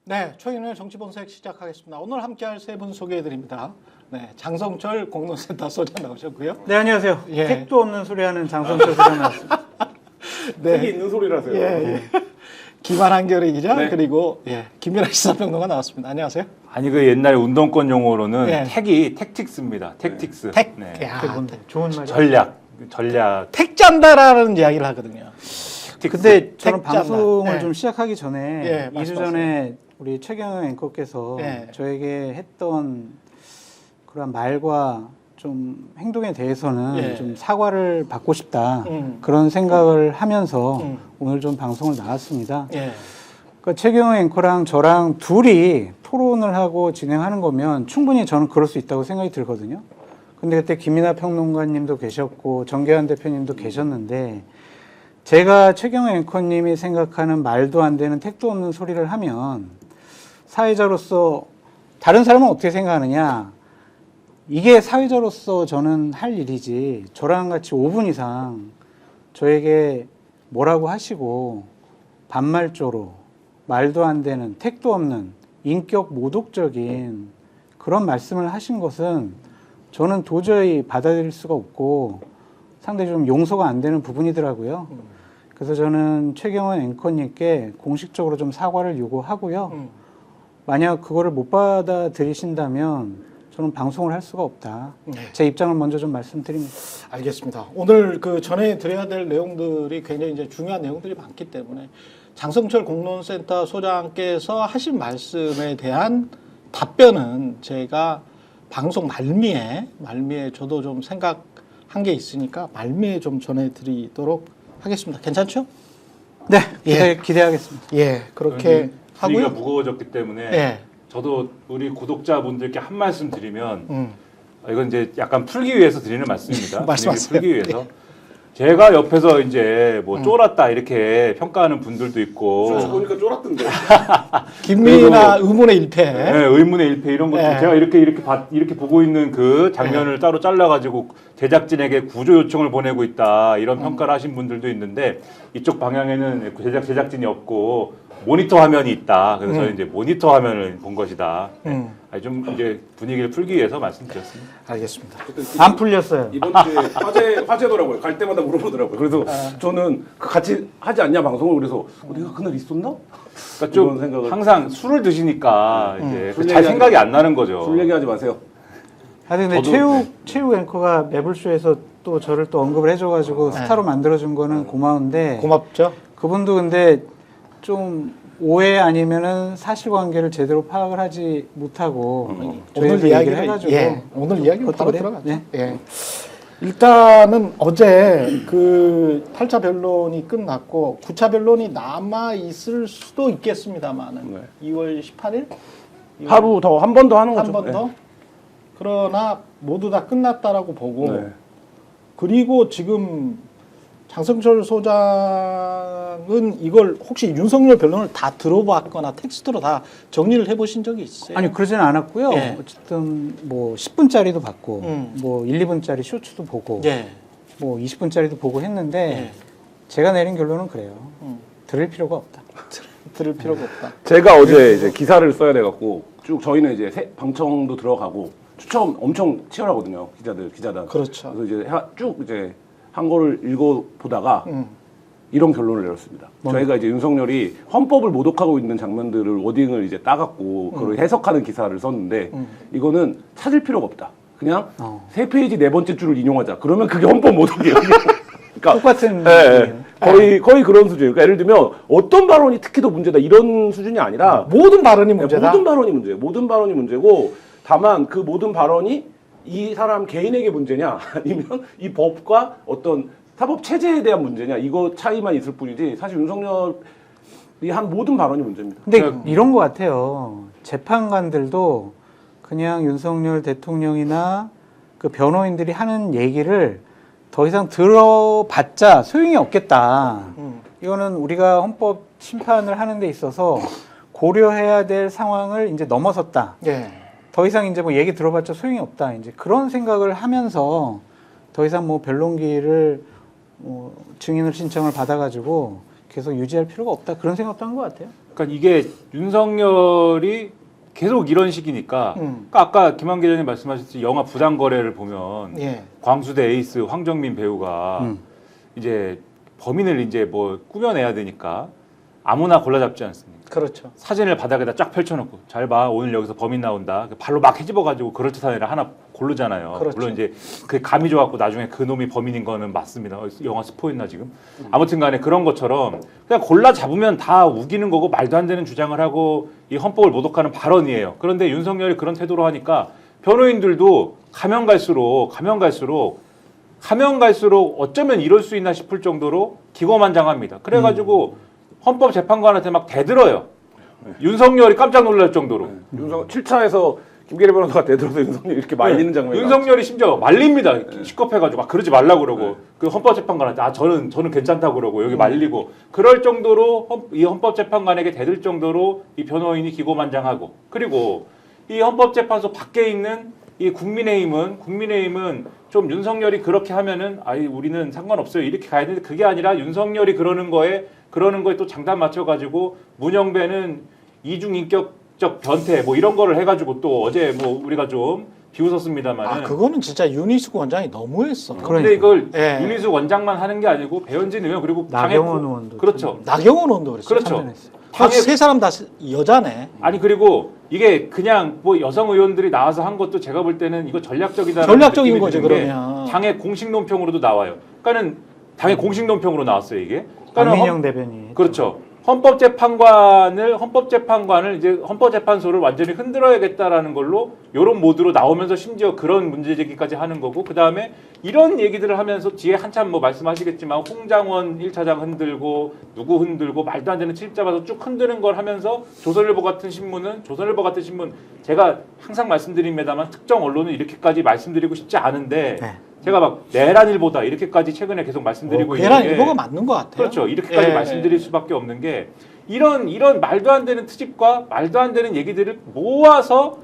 네, 최인우의 정치본색 시작하겠습니다. 오늘 함께할 세 분 소개해드립니다. 네, 장성철 공론센터 소장 나오셨고요. 네, 안녕하세요. 예. 택도 없는 소리 하는 장성철 소장 나왔습니다. 네, 색이 있는 소리라서요. 예. 김한한결의 기자 네. 그리고 김민아 시사평론가 나왔습니다. 안녕하세요. 아니 그 옛날 운동권 용어로는 예. 택이 택틱스입니다. 택틱스. 택. 네. 야, 그게 뭔데? 좋은 말이야. 전략. 택짠다라는 이야기를 하거든요. 근데 저는 택 짠다. 방송을 네. 좀 시작하기 전에 예, 2주 전에 우리 최경영 앵커께서 예. 저에게 했던 그런 말과 좀 행동에 대해서는 예. 좀 사과를 받고 싶다. 그런 생각을 하면서 음. 오늘 좀 방송을 나왔습니다. 예. 그러니까 최경영 앵커랑 저랑 둘이 토론을 하고 진행하는 거면 충분히 저는 그럴 수 있다고 생각이 들거든요. 근데 그때 김민하 평론가님도 계셨고 정계환 대표님도 계셨는데 제가 최경영 앵커님이 생각하는 말도 안 되는 택도 없는 소리를 하면 사회자로서 다른 사람은 어떻게 생각하느냐, 이게 사회자로서 저는 할 일이지 저랑 같이 5분 이상 저에게 뭐라고 하시고 반말조로 말도 안 되는 택도 없는 인격 모독적인 그런 말씀을 하신 것은 저는 도저히 받아들일 수가 없고 상당히 좀 용서가 안 되는 부분이더라고요. 그래서 저는 최경원 앵커님께 공식적으로 좀 사과를 요구하고요. 만약 그거를 못 받아들이신다면 저는 방송을 할 수가 없다. 네. 제 입장을 먼저 좀 말씀드립니다. 알겠습니다. 오늘 그 전해드려야 될 내용들이 굉장히 이제 중요한 내용들이 많기 때문에 장성철 공론센터 소장께서 하신 말씀에 대한 답변은 제가 방송 말미에 저도 좀 생각한 게 있으니까 말미에 좀 전해드리도록 하겠습니다. 괜찮죠? 네, 예. 기대하겠습니다. 예, 그렇게 분위기가 하고요. 무거워졌기 때문에 예. 저도 우리 구독자분들께 한 말씀 드리면 이건 이제 약간 풀기 위해서 드리는 말씀입니다. 말씀하세요. 풀기 위해서. 제가 옆에서 이제 뭐 쫄았다 이렇게 평가하는 분들도 있고 저 보니까 쫄았던데. 김민아 의문의 일패. 네, 의문의 일패 이런 것들 네. 제가 이렇게 보고 있는 그 장면을 따로 잘라가지고 제작진에게 구조 요청을 보내고 있다 이런 평가를 하신 분들도 있는데 이쪽 방향에는 제작진이 없고 모니터 화면이 있다. 그래서 이제 모니터 화면을 본 것이다. 네. 아니, 좀 이제 분위기를 풀기 위해서 말씀드렸습니다. 알겠습니다. 안 풀렸어요. 이번 주에 화제더라고요. 갈 때마다 물어보더라고요. 그래서 저는 같이 하지 않냐 방송을. 그래서 내가 그날 있었나? 그러니까 좀 이런 생각을. 항상 술을 드시니까 이제 술 잘 얘기하지 생각이 안 나는 거죠. 술 얘기하지 마세요. 하여튼 근데 저도, 최욱 앵커가 매불쇼에서 또 저를 또 언급을 해줘가지고 스타로 만들어준 거는 고마운데 고맙죠. 그분도 근데 좀 오해 아니면은 사실관계를 제대로 파악을 하지 못하고 오늘 저희한테 이야기를 해가지고 오늘 이야기는 바로 그래요? 들어가죠. 네. 예. 일단은 어제 그 8차 변론이 끝났고 9차 변론이 남아 있을 수도 있겠습니다만은 네. 2월 18일 하루 더 한 번 더 하는 거죠. 한 번 더. 그러나 모두 다 끝났다라고 보고 네. 그리고 지금 장성철 소장은 이걸 혹시 윤석열 변론을 다 들어봤거나 텍스트로 다 정리를 해보신 적이 있어요? 아니 그러지는 않았고요. 예. 어쨌든 뭐 10분짜리도 봤고 음. 뭐 1, 2분짜리 쇼츠도 보고 예. 뭐 20분짜리도 보고 했는데 예. 제가 내린 결론은 그래요. 음. 들을 필요가 없다. 들을 필요가 없다. 제가 어제 이제 기사를 써야 돼갖고 쭉 저희는 이제 방청도 들어가고 추첨 엄청 치열하거든요. 기자단. 그렇죠. 그래서 이제 쭉 이제 한 거를 읽어보다가 이런 결론을 내렸습니다. 저희가 이제 윤석열이 헌법을 모독하고 있는 장면들을 워딩을 이제 따갖고 그걸 해석하는 기사를 썼는데 이거는 찾을 필요가 없다. 그냥 세 페이지 네 번째 줄을 인용하자. 그러면 그게 헌법 모독이에요. 그러니까 똑같은 거의 그런 수준이에요. 그러니까 예를 들면 어떤 발언이 특히 더 문제다 이런 수준이 아니라 모든 발언이 문제다. 모든 발언이 문제예요. 모든 발언이 문제고 다만 그 모든 발언이 이 사람 개인에게 문제냐 아니면 이 법과 어떤 사법 체제에 대한 문제냐 이거 차이만 있을 뿐이지 사실 윤석열이 한 모든 발언이 문제입니다. 근데 이런 것 같아요. 재판관들도 그냥 윤석열 대통령이나 그 변호인들이 하는 얘기를 더 이상 들어봤자 소용이 없겠다. 이거는 우리가 헌법 심판을 하는 데 있어서 고려해야 될 상황을 이제 넘어섰다. 예. 더 이상 이제 뭐 얘기 들어봤자 소용이 없다. 이제 그런 생각을 하면서 더 이상 뭐 변론기를 증인을 신청을 받아가지고 계속 유지할 필요가 없다 그런 생각도 한 것 같아요. 그러니까 이게 윤석열이 계속 이런 식이니까 그러니까 아까 김한 기자님 말씀하셨듯이 영화 부당거래를 보면 예. 광수대 에이스 황정민 배우가 이제 범인을 이제 뭐 꾸며내야 되니까 아무나 골라잡지 않습니까? 그렇죠. 사진을 바닥에다 쫙 펼쳐놓고 잘 봐 오늘 여기서 범인 나온다 발로 막 헤집어가지고 그럴듯한 애를 하나 고르잖아요. 그렇죠. 물론 이제 그 감이 좋았고 나중에 그 놈이 범인인 거는 맞습니다. 영화 스포했나 지금? 아무튼간에 그런 것처럼 그냥 골라 잡으면 다 우기는 거고 말도 안 되는 주장을 하고 이 헌법을 모독하는 발언이에요. 그런데 윤석열이 그런 태도로 하니까 변호인들도 가면 갈수록 어쩌면 이럴 수 있나 싶을 정도로 기고만장합니다. 그래가지고 헌법재판관한테 막 대들어요. 윤석열이 깜짝 놀랄 정도로. 윤석 7차에서 김계리 변호사가 대들어서 윤석열이 이렇게 말리는 장면이 윤석열이 심지어 말립니다. 시겁해가지고 막 그러지 말라고 그러고 그 헌법재판관한테 저는 괜찮다고 그러고 여기 말리고 그럴 정도로 이 헌법재판관에게 대들 정도로 이 변호인이 기고만장하고 그리고 이 헌법재판소 밖에 있는 이 국민의힘은 좀 윤석열이 그렇게 하면은 우리는 상관없어요 이렇게 가야 되는데 그게 아니라 윤석열이 그러는 거에 또 장단 맞춰가지고 문영배는 이중인격적 변태 뭐 이런 거를 해가지고 또 어제 뭐 우리가 좀 비웃었습니다만. 그거는 진짜 윤희숙 원장이 너무했어. 그런데 이걸 예. 윤희숙 원장만 하는 게 아니고 배현진 의원 그리고 나경원 의원도 그렇죠. 나경원 의원도 그랬어요. 그렇죠. 세 사람 다 여자네. 아니 그리고 이게 그냥 뭐 여성 의원들이 나와서 한 것도 제가 볼 때는 이거 전략적인 거죠 그러면. 당의 공식 논평으로도 나와요. 그러니까는 당의 공식 논평으로 나왔어요 이게. 박민영 대변인. 그렇죠. 헌법재판관을 이제 헌법재판소를 완전히 흔들어야겠다라는 걸로 이런 모드로 나오면서 심지어 그런 문제 제기까지 하는 거고 그 다음에 이런 얘기들을 하면서 뒤에 한참 뭐 말씀하시겠지만 홍장원 1차장 흔들고 누구 흔들고 말도 안 되는 침 잡아서 쭉 흔드는 걸 하면서 조선일보 같은 신문 제가 항상 말씀드립니다만 특정 언론은 이렇게까지 말씀드리고 싶지 않은데 네. 제가 막 내란일보다 이렇게까지 최근에 계속 말씀드리고 있는 게 내란일보가 맞는 것 같아요. 그렇죠. 이렇게까지 예. 말씀드릴 수밖에 없는 게 이런 말도 안 되는 트집과 말도 안 되는 얘기들을 모아서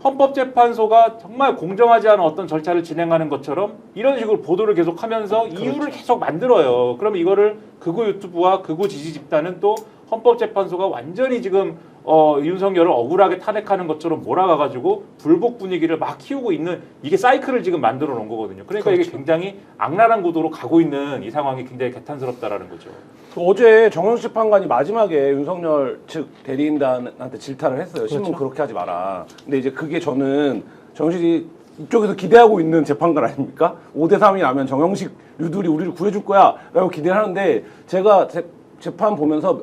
헌법재판소가 정말 공정하지 않은 어떤 절차를 진행하는 것처럼 이런 식으로 보도를 계속하면서 이유를 계속 만들어요. 그럼 이거를 극우 유튜브와 극우 지지 집단은 또 헌법재판소가 완전히 지금 윤석열을 억울하게 탄핵하는 것처럼 몰아가가지고 불복 분위기를 막 키우고 있는 이게 사이클을 지금 만들어 놓은 거거든요. 그러니까 이게 굉장히 악랄한 구도로 가고 있는 이 상황이 굉장히 개탄스럽다라는 거죠. 어제 정영식 판관이 마지막에 윤석열 측 대리인단한테 질타를 했어요. 신문 그렇게 하지 마라. 근데 이제 그게 저는 정영식이 이쪽에서 기대하고 있는 재판관 아닙니까? 5대3이 나면 정영식 류들이 우리를 구해줄 거야 라고 기대를 하는데 제가 재판 보면서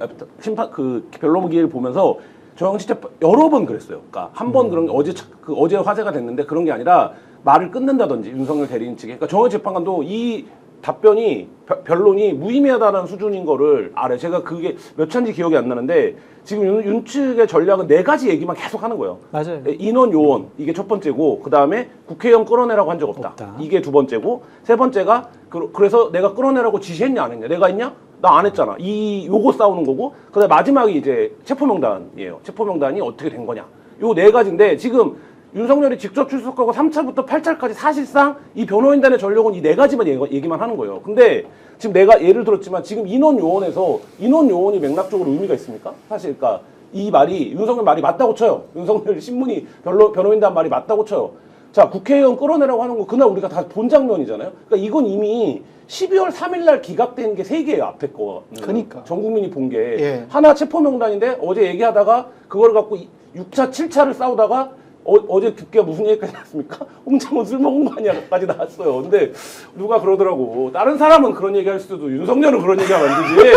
그 변론기를 보면서 정영식 재판 여러 번 그랬어요. 그러니까 한 번 그런 게 어제 화제가 됐는데 그런 게 아니라 말을 끊는다든지 윤석열 대리인 측에 그러니까 정영식 재판관도 이 답변이 변론이 무의미하다는 수준인 거를 알아요. 제가 그게 몇 차인지 기억이 안 나는데 지금 윤 측의 전략은 4가지 얘기만 계속 하는 거예요. 맞아요. 인원 요원 이게 첫 번째고 그 다음에 국회의원 끌어내라고 한 적 없다. 이게 두 번째고 세 번째가 그래서 내가 끌어내라고 지시했냐 안 했냐. 내가 했냐? 나 안 했잖아. 요거 싸우는 거고 그다음에 마지막이 이제 체포명단이에요. 체포명단이 어떻게 된 거냐. 요 4가지인데 지금 윤석열이 직접 출석하고 3차부터 8차까지 사실상 이 변호인단의 전력은 이 4가지만 얘기만 하는 거예요. 근데 지금 내가 예를 들었지만 지금 인원 요원이 맥락적으로 의미가 있습니까? 사실 그러니까 이 말이 윤석열 말이 맞다고 쳐요. 윤석열 신문이 변호인단 말이 맞다고 쳐요. 자, 국회의원 끌어내라고 하는 거 그날 우리가 다 본 장면이잖아요. 그러니까 이건 이미 12월 3일 날 기각된 게 3개예요. 앞에 거. 그러니까. 전 국민이 본 게. 예. 하나 체포명단인데 어제 얘기하다가 그걸 갖고 6차, 7차를 싸우다가 어제 듣기가 무슨 얘기까지 나왔습니까? 홍장원 술 먹은 거 아니야까지 나왔어요. 근데 누가 그러더라고. 다른 사람은 그런 얘기할 수도 윤석열은 그런 얘기하면 안 되지.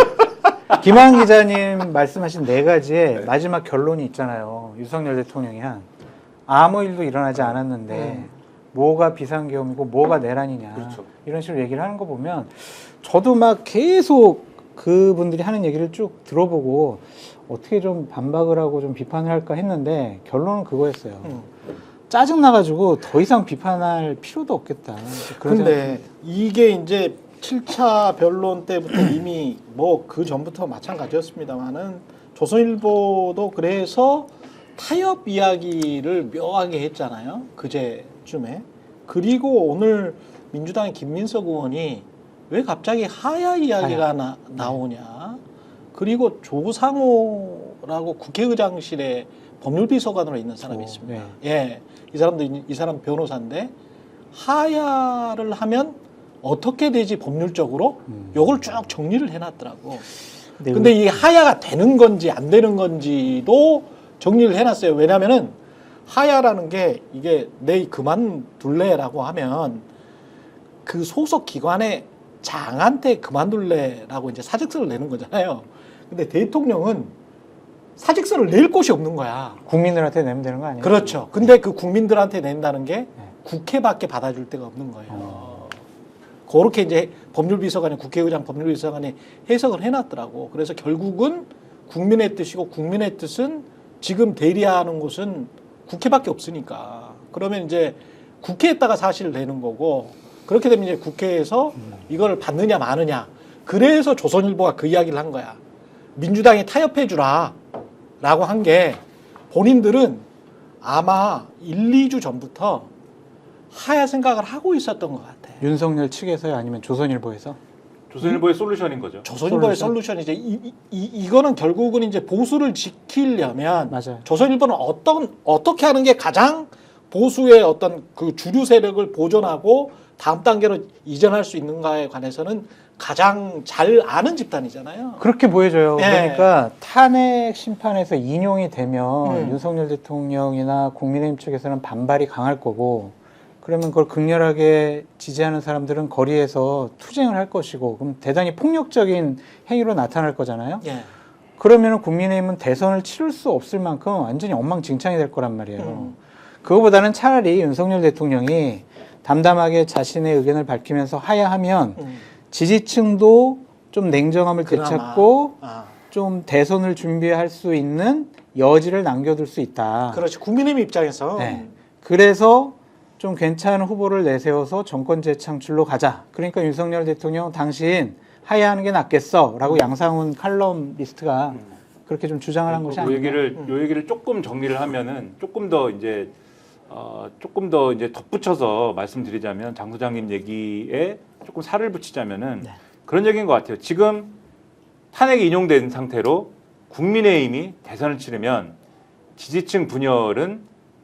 김한 기자님 말씀하신 4가지의 마지막 결론이 있잖아요. 윤석열 대통령이 한 아무 일도 일어나지 않았는데 뭐가 비상계엄이고 뭐가 내란이냐 그렇죠. 이런 식으로 얘기를 하는 거 보면 저도 막 계속 그분들이 하는 얘기를 쭉 들어보고 어떻게 좀 반박을 하고 좀 비판을 할까 했는데 결론은 그거였어요. 짜증나가지고 더 이상 비판할 필요도 없겠다. 그런데 이게 이제 7차 변론 때부터 이미 뭐 그 전부터 마찬가지였습니다만은 조선일보도 그래서 타협 이야기를 묘하게 했잖아요. 그제쯤에. 그리고 오늘 민주당의 김민석 의원이 왜 갑자기 하야 이야기가 나오냐. 그리고 조상호라고 국회의장실에 법률비서관으로 있는 사람이 있습니다. 네. 예, 이 사람 변호사인데 하야를 하면 어떻게 되지 법률적으로 요걸 쭉 정리를 해놨더라고. 근데 이 하야가 되는 건지 안 되는 건지도 정리를 해놨어요. 왜냐면은 하야라는 게 이게 내 그만둘래라고 하면 그 소속 기관의 장한테 그만둘래라고 이제 사직서를 내는 거잖아요. 근데 대통령은 사직서를 낼 곳이 없는 거야. 국민들한테 내면 되는 거 아니에요? 그렇죠. 근데 그 국민들한테 낸다는 게 국회밖에 받아줄 데가 없는 거예요. 그렇게 이제 법률비서관이 국회의장 법률비서관이 해석을 해놨더라고. 그래서 결국은 국민의 뜻이고 국민의 뜻은 지금 대리하는 곳은 국회밖에 없으니까. 그러면 이제 국회에다가 사실을 내는 거고 그렇게 되면 이제 국회에서 이걸 받느냐 마느냐. 그래서 조선일보가 그 이야기를 한 거야. 민주당이 타협해 주라 라고 한 게 본인들은 아마 1, 2주 전부터 하야 생각을 하고 있었던 것 같아. 윤석열 측에서요, 아니면 조선일보에서? 조선일보의 솔루션인 거죠. 조선일보의 솔루션이지. 이거는 결국은 이제 보수를 지키려면 맞아요. 조선일보는 어떻게 하는 게 가장 보수의 어떤 그 주류 세력을 보존하고 다음 단계로 이전할 수 있는가에 관해서는 가장 잘 아는 집단이잖아요. 그렇게 보여져요. 네. 그러니까 탄핵 심판에서 인용이 되면 음. 윤석열 대통령이나 국민의힘 측에서는 반발이 강할 거고, 그러면 그걸 극렬하게 지지하는 사람들은 거리에서 투쟁을 할 것이고, 그럼 대단히 폭력적인 행위로 나타날 거잖아요. 예. 그러면 국민의힘은 대선을 치를 수 없을 만큼 완전히 엉망진창이 될 거란 말이에요. 그거보다는 차라리 윤석열 대통령이 담담하게 자신의 의견을 밝히면서 하야하면 지지층도 좀 냉정함을 그나마. 되찾고 아, 좀 대선을 준비할 수 있는 여지를 남겨둘 수 있다. 그렇지. 국민의힘 입장에서 네. 그래서 좀 괜찮은 후보를 내세워서 정권 재창출로 가자. 그러니까 윤석열 대통령 당신 하야하는 게 낫겠어 라고 양상훈 칼럼니스트가 그렇게 좀 주장을 한 것이 요 아니에요. 얘기를 조금 정리를 하면은 조금 더 이제 덧붙여서 말씀드리자면 장 소장님 얘기에 조금 살을 붙이자면은 그런 얘기인 것 같아요. 지금 탄핵이 인용된 상태로 국민의힘이 대선을 치르면 지지층 분열은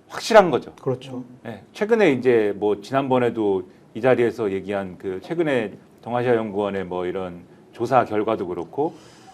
확실한 거죠. 그렇죠. 네, 최근에 이제 뭐 지난번에도 이 자리에서 얘기한 그 최근에 동아시아연구원의 뭐 이런 조사 결과도 그렇고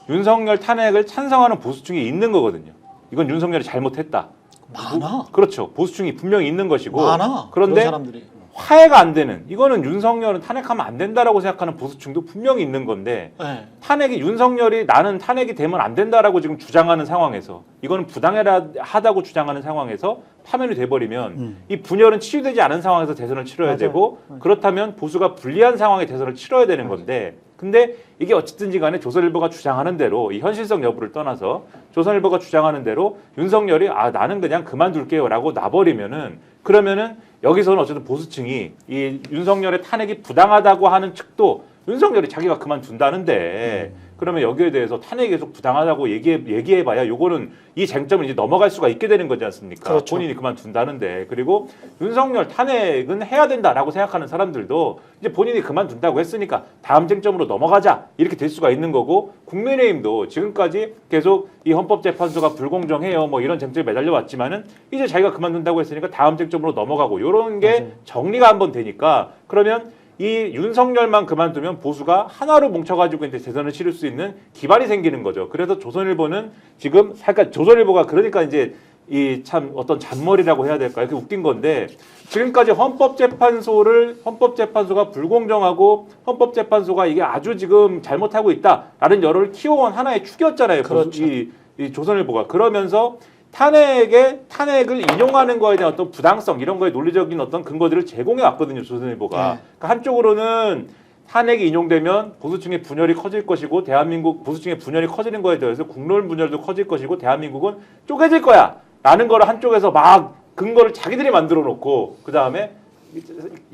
윤석열 탄핵을 찬성하는 보수층이 있는 거거든요. 이건 윤석열이 잘못했다. 많아. 그렇죠. 보수층이 분명히 있는 것이고. 많아. 그런데 그런 사람들이. 화해가 안 되는, 이거는 윤석열은 탄핵하면 안 된다라고 생각하는 보수층도 분명히 있는 건데 네. 탄핵이 윤석열이 나는 탄핵이 되면 안 된다라고 지금 주장하는 상황에서 이거는 부당하다고 주장하는 상황에서 파면이 돼버리면 이 분열은 치유되지 않은 상황에서 대선을 치러야 맞아요. 되고 그렇다면 보수가 불리한 상황에 대선을 치러야 되는 건데 근데 이게 어쨌든지 간에 조선일보가 주장하는 대로 이 현실성 여부를 떠나서 조선일보가 주장하는 대로 윤석열이 나는 그냥 그만둘게요 라고 놔버리면은 그러면은 여기서는 어쨌든 보수층이 이 윤석열의 탄핵이 부당하다고 하는 측도 윤석열이 자기가 그만둔다는데 그러면 여기에 대해서 탄핵이 계속 부당하다고 얘기해봐야 요거는 이 쟁점을 이제 넘어갈 수가 있게 되는 거지 않습니까? 그렇죠. 본인이 그만둔다는데 그리고 윤석열 탄핵은 해야 된다라고 생각하는 사람들도 이제 본인이 그만둔다고 했으니까 다음 쟁점으로 넘어가자 이렇게 될 수가 있는 거고 국민의힘도 지금까지 계속 이 헌법재판소가 불공정해요 뭐 이런 쟁점에 매달려 왔지만은 이제 자기가 그만둔다고 했으니까 다음 쟁점으로 넘어가고 이런 게 맞아요. 정리가 한번 되니까 그러면 이 윤석열만 그만두면 보수가 하나로 뭉쳐가지고 이제 대선을 치를 수 있는 기반이 생기는 거죠. 그래서 조선일보는 지금 그러니까 조선일보가 그러니까 이제 이 참 어떤 잔머리라고 해야 될까요? 이렇게 웃긴 건데 지금까지 헌법재판소가 불공정하고 헌법재판소가 이게 아주 지금 잘못하고 있다라는 여론을 키워온 하나의 축이었잖아요. 그렇죠. 이 조선일보가 그러면서 탄핵을 인용하는 거에 대한 어떤 부당성 이런 거에 논리적인 어떤 근거들을 제공해 왔거든요. 조선일보가. 네. 그러니까 한쪽으로는 탄핵이 인용되면 보수층의 분열이 커질 것이고 대한민국 보수층의 분열이 커지는 거에 대해서 국론 분열도 커질 것이고 대한민국은 쪼개질 거야 라는 거를 한쪽에서 막 근거를 자기들이 만들어 놓고 그 다음에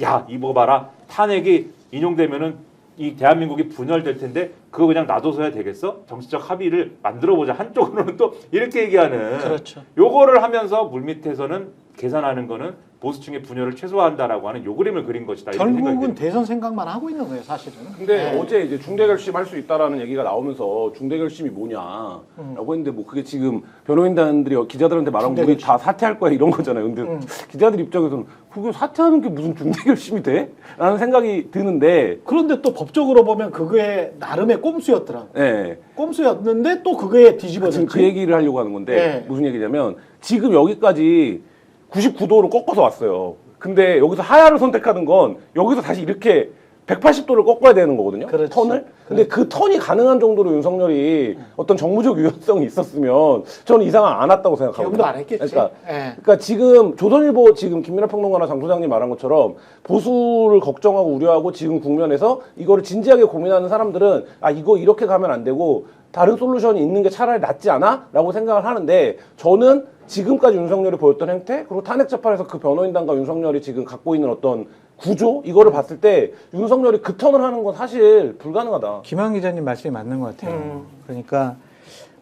야 이거 봐라 탄핵이 인용되면은 이 대한민국이 분열될 텐데 그거 그냥 놔둬서야 되겠어? 정치적 합의를 만들어보자. 한쪽으로는 또 이렇게 얘기하는 그렇죠. 요거를 하면서 물밑에서는 개선하는 거는 보수층의 분열을 최소화한다라고 하는 요 그림을 그린 것이다. 이렇게 생각이 결국은 됩니다. 대선 생각만 하고 있는 거예요, 사실은. 근데 네. 어제 이제 중대 결심할 수 있다라는 얘기가 나오면서 중대 결심이 뭐냐라고 했는데 뭐 그게 지금 변호인단들이 기자들한테 말한 거 우리 다 사퇴할 거야 이런 거잖아요. 근데 기자들 입장에서는 그게 사퇴하는 게 무슨 중대 결심이 돼? 라는 생각이 드는데 그런데 또 법적으로 보면 그게 나름의 꼼수였더라고. 예. 꼼수였는데 또 그게 뒤집어졌지. 지금 그 얘기를 하려고 하는 건데 네. 무슨 얘기냐면 지금 여기까지 99도로 꺾어서 왔어요. 근데 여기서 하야를 선택하는 건 여기서 다시 이렇게 180도를 꺾어야 되는 거거든요. 그렇죠. 턴을. 근데 그 턴이 가능한 정도로 윤석열이 어떤 정무적 유연성이 있었으면 저는 이 상황 안 왔다고 생각하거든요. 기억도 안 했겠지. 예. 그러니까 지금 조선일보 지금 김민하 평론가나 장 소장님 말한 것처럼 보수를 걱정하고 우려하고 지금 국면에서 이거를 진지하게 고민하는 사람들은 아 이거 이렇게 가면 안 되고 다른 솔루션이 있는 게 차라리 낫지 않아? 라고 생각을 하는데 저는 지금까지 윤석열이 보였던 행태 그리고 탄핵 재판에서 그 변호인단과 윤석열이 지금 갖고 있는 어떤 구조 이거를 봤을 때 윤석열이 그 턴을 하는 건 사실 불가능하다. 김한 기자님 말씀이 맞는 것 같아요. 그러니까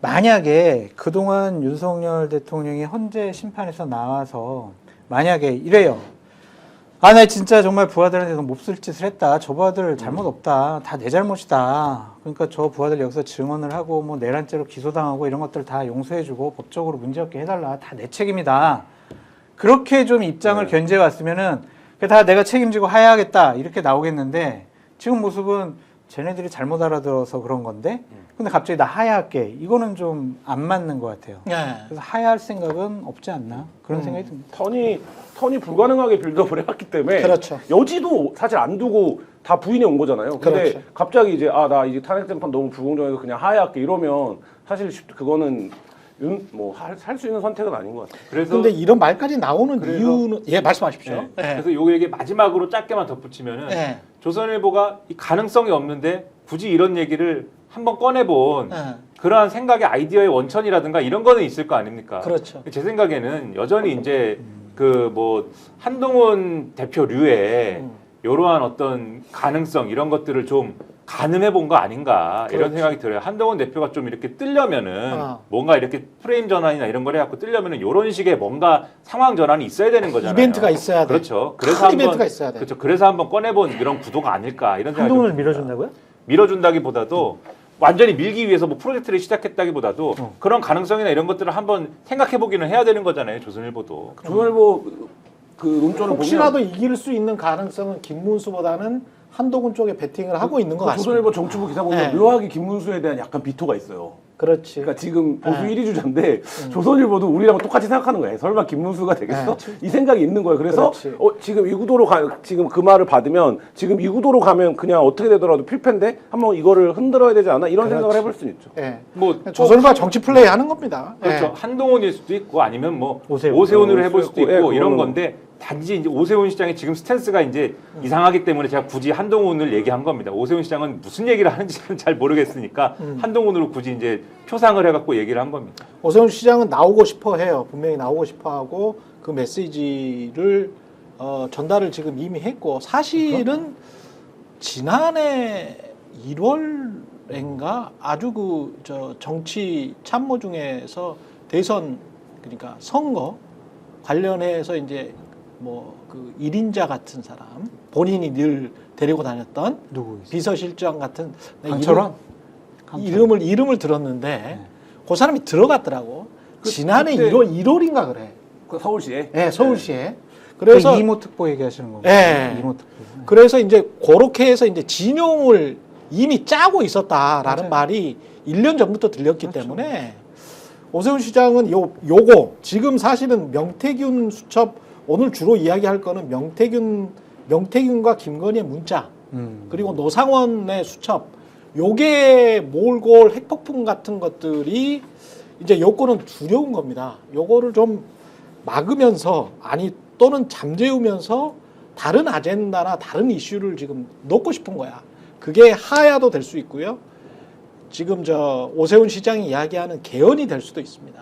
만약에 그동안 윤석열 대통령이 헌재 심판에서 나와서 만약에 이래요. 아, 나 진짜 정말 부하들한테 몹쓸 짓을 했다. 저 부하들 잘못 없다. 다 내 잘못이다. 그러니까 저 부하들 여기서 증언을 하고 뭐 내란죄로 기소당하고 이런 것들 다 용서해주고 법적으로 문제없게 해달라. 다 내 책임이다. 그렇게 좀 입장을 견제해 왔으면은 다 내가 책임지고 하야하겠다. 이렇게 나오겠는데 지금 모습은 쟤네들이 잘못 알아들어서 그런 건데 근데 갑자기 나 하야할게. 이거는 좀 안 맞는 것 같아요. 예. 그래서 하야할 생각은 없지 않나 그런 생각이 듭니다. 턴이 불가능하게 빌드업을 해왔기 때문에 그렇죠. 여지도 사실 안 두고 다 부인해 온 거잖아요. 근데 그렇죠. 갑자기 이제 아 나 이제 탄핵 재판 너무 불공정해서 그냥 하야할게 이러면 사실 그거는 할 수 있는 선택은 아닌 것 같아요. 그래서 근데 이런 말까지 나오는 그래서- 이유는 예 말씀하십시오. 네. 예. 그래서 요 얘기 마지막으로 짧게만 덧붙이면은 네. 조선일보가 이 가능성이 없는데 굳이 이런 얘기를 한번 꺼내본 예. 그러한 생각의 아이디어의 원천이라든가 이런 거는 있을 거 아닙니까? 그렇죠. 제 생각에는 여전히 이제 그 뭐 한동훈 대표류의 이러한 어떤 가능성 이런 것들을 좀 가늠해 본 거 아닌가 이런 그렇지. 생각이 들어요. 한동훈 대표가 좀 이렇게 뜨려면은 아. 뭔가 이렇게 프레임 전환이나 이런 걸 해갖고 뜨려면은 이런 식의 뭔가 상황 전환이 있어야 되는 거잖아요. 이벤트가 있어야 돼. 그렇죠. 큰 이벤트가 있어야 돼. 그렇죠. 그래서 한번 꺼내본 이런 구도가 아닐까 이런 생각이 한동훈을 좀 듭니다. 밀어준다고요? 밀어준다기보다도 완전히 밀기 위해서 뭐 프로젝트를 시작했다기보다도 그런 가능성이나 이런 것들을 한번 생각해보기는 해야 되는 거잖아요. 조선일보도. 조선일보 그 논조를 혹시라도 보면 이길 수 있는 가능성은 김문수보다는 한동훈 쪽에 베팅을 하고 있는 것 그 같습니다. 조선일보 정치부 기사 보면 네. 묘하게 김문수에 대한 약간 비토가 있어요. 그렇지. 그러니까 지금 보수 네. 1위 주자인데 조선일보도 우리랑 똑같이 생각하는 거예요. 설마 김문수가 되겠어? 이 생각이 있는 거예요. 그래서 그렇지. 지금 이 구도로 지금 그 말을 받으면 지금 이 구도로 가면 그냥 어떻게 되더라도 필패인데 한번 이거를 흔들어야 되지 않아? 이런 생각을 해볼 수는 있죠. 예. 뭐 조선일보가 정치 플레이 하는 겁니다. 그렇죠. 예. 한동훈일 수도 있고 아니면 뭐 오세훈. 오세훈으로 해볼 수도 있고 예, 이런 그거는- 건데 단지 이제 오세훈 시장의 지금 스탠스가 이제 이상하기 때문에 제가 굳이 한동훈을 얘기한 겁니다. 오세훈 시장은 무슨 얘기를 하는지는 잘 모르겠으니까 한동훈으로 굳이 이제 표상을 해갖고 얘기를 한 겁니다. 오세훈 시장은 나오고 싶어 해요. 분명히 나오고 싶어 하고 그 메시지를 전달을 지금 이미 했고 사실은 지난해 1월인가 아주 저 정치 참모 중에서 대선 그러니까 선거 관련해서 이제 뭐 그 1인자 같은 사람 본인이 늘 데리고 다녔던 누구 있어요? 비서실장 같은 강철원? 이름을 들었는데 그 사람이 들어갔더라고. 지난해 그때- 1월인가 그래. 그 서울시에. 예, 서울시에. 그래서 그래서 이모 특보 얘기하시는 겁니다. 예. 이모 특보. 그래서 이제 그렇게 해서 이제 진용을 이미 짜고 있었다라는 말이 1년 전부터 들렸기 때문에 오세훈 시장은 요거 지금 사실은 명태균 수첩 오늘 주로 이야기할 거는 명태균과 김건희의 문자 그리고 노상원의 수첩 요게 몰고 올 핵폭풍 같은 것들이 이제 요거는 두려운 겁니다. 요거를 좀 막으면서 또는 잠재우면서 다른 아젠다나 다른 이슈를 지금 넣고 싶은 거야. 그게 하야도 될 수 있고요. 지금 저 오세훈 시장이 이야기하는 개헌이 될 수도 있습니다.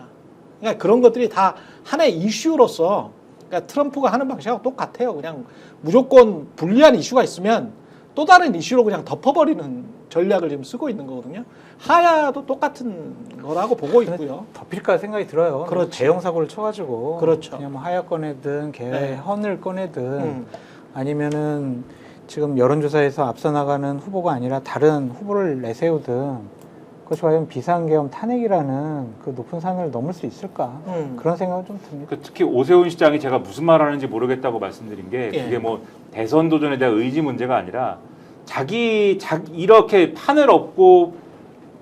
그러니까 그런 것들이 다 하나의 이슈로서 그러니까 트럼프가 하는 방식하고 똑같아요. 그냥 무조건 불리한 이슈가 있으면 또 다른 이슈로 그냥 덮어버리는 전략을 지금 쓰고 있는 거거든요. 하야도 똑같은 거라고 보고 있고요. 덮일까 생각이 들어요. 그렇죠. 대형 사고를 쳐가지고 그렇죠. 그냥 뭐 하야 꺼내든 네. 개헌을 꺼내든 아니면은 지금 여론조사에서 앞서 나가는 후보가 아니라 다른 후보를 내세우든 그것이 과연 비상계엄 탄핵이라는 그 높은 산을 넘을 수 있을까 그런 생각은 좀 듭니다. 그 특히 오세훈 시장이 제가 무슨 말 하는지 모르겠다고 말씀드린 게 예. 그게 뭐 대선 도전에 대한 의지 문제가 아니라 자기 이렇게 판을 엎고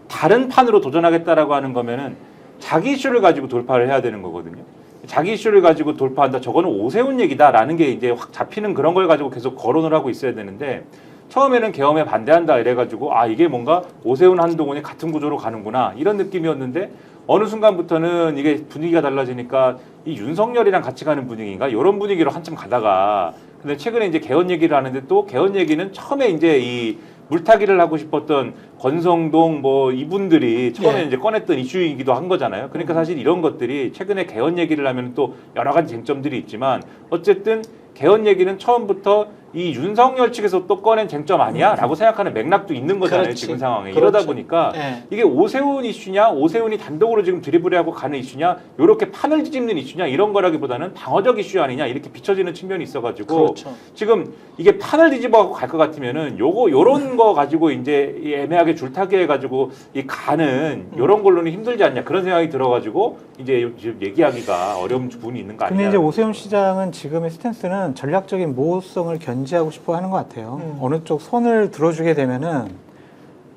다른 판으로 도전하겠다라고 하는 거면은 자기 이슈를 가지고 돌파를 해야 되는 거거든요. 자기 이슈를 가지고 돌파한다. 저거는 오세훈 얘기다라는 게 이제 확 잡히는 그런 걸 가지고 계속 거론을 하고 있어야 되는데 처음에는 계엄에 반대한다 이래가지고 아 이게 뭔가 오세훈 한동훈이 같은 구조로 가는구나 이런 느낌이었는데 어느 순간부터는 이게 분위기가 달라지니까 이 윤석열이랑 같이 가는 분위기인가 이런 분위기로 한참 가다가 근데 최근에 이제 개헌 얘기를 하는데 또 개헌 얘기는 처음에 이제 이 물타기를 하고 싶었던 권성동 뭐 이분들이 처음에 예. 이제 꺼냈던 이슈이기도 한 거잖아요. 그러니까 사실 이런 것들이 최근에 개헌 얘기를 하면 또 여러 가지 쟁점들이 있지만 어쨌든 개헌 얘기는 처음부터 이 윤석열 측에서 또 꺼낸 쟁점 아니야? 라고 생각하는 맥락도 있는 거잖아요. 그렇지. 지금 상황에. 그렇죠. 이러다 보니까 예. 이게 오세훈 이슈냐 오세훈이 단독으로 지금 드리블하고 가는 이슈냐 이렇게 판을 뒤집는 이슈냐 이런 거라기보다는 방어적 이슈 아니냐 이렇게 비춰지는 측면이 있어가지고 그렇죠. 지금 이게 판을 뒤집어갖고 갈 것 같으면은 요런 거 가지고 이제 이 애매하게 줄타기 해가지고 이 가는 요런 걸로는 힘들지 않냐 그런 생각이 들어가지고 이제 지금 얘기하기가 어려운 부분이 있는 거 근데 아니냐. 이제 오세훈 시장은 지금의 스탠스는 전략적인 모호성을 견지하고 싶어 하는 것 같아요. 어느 쪽 손을 들어주게 되면은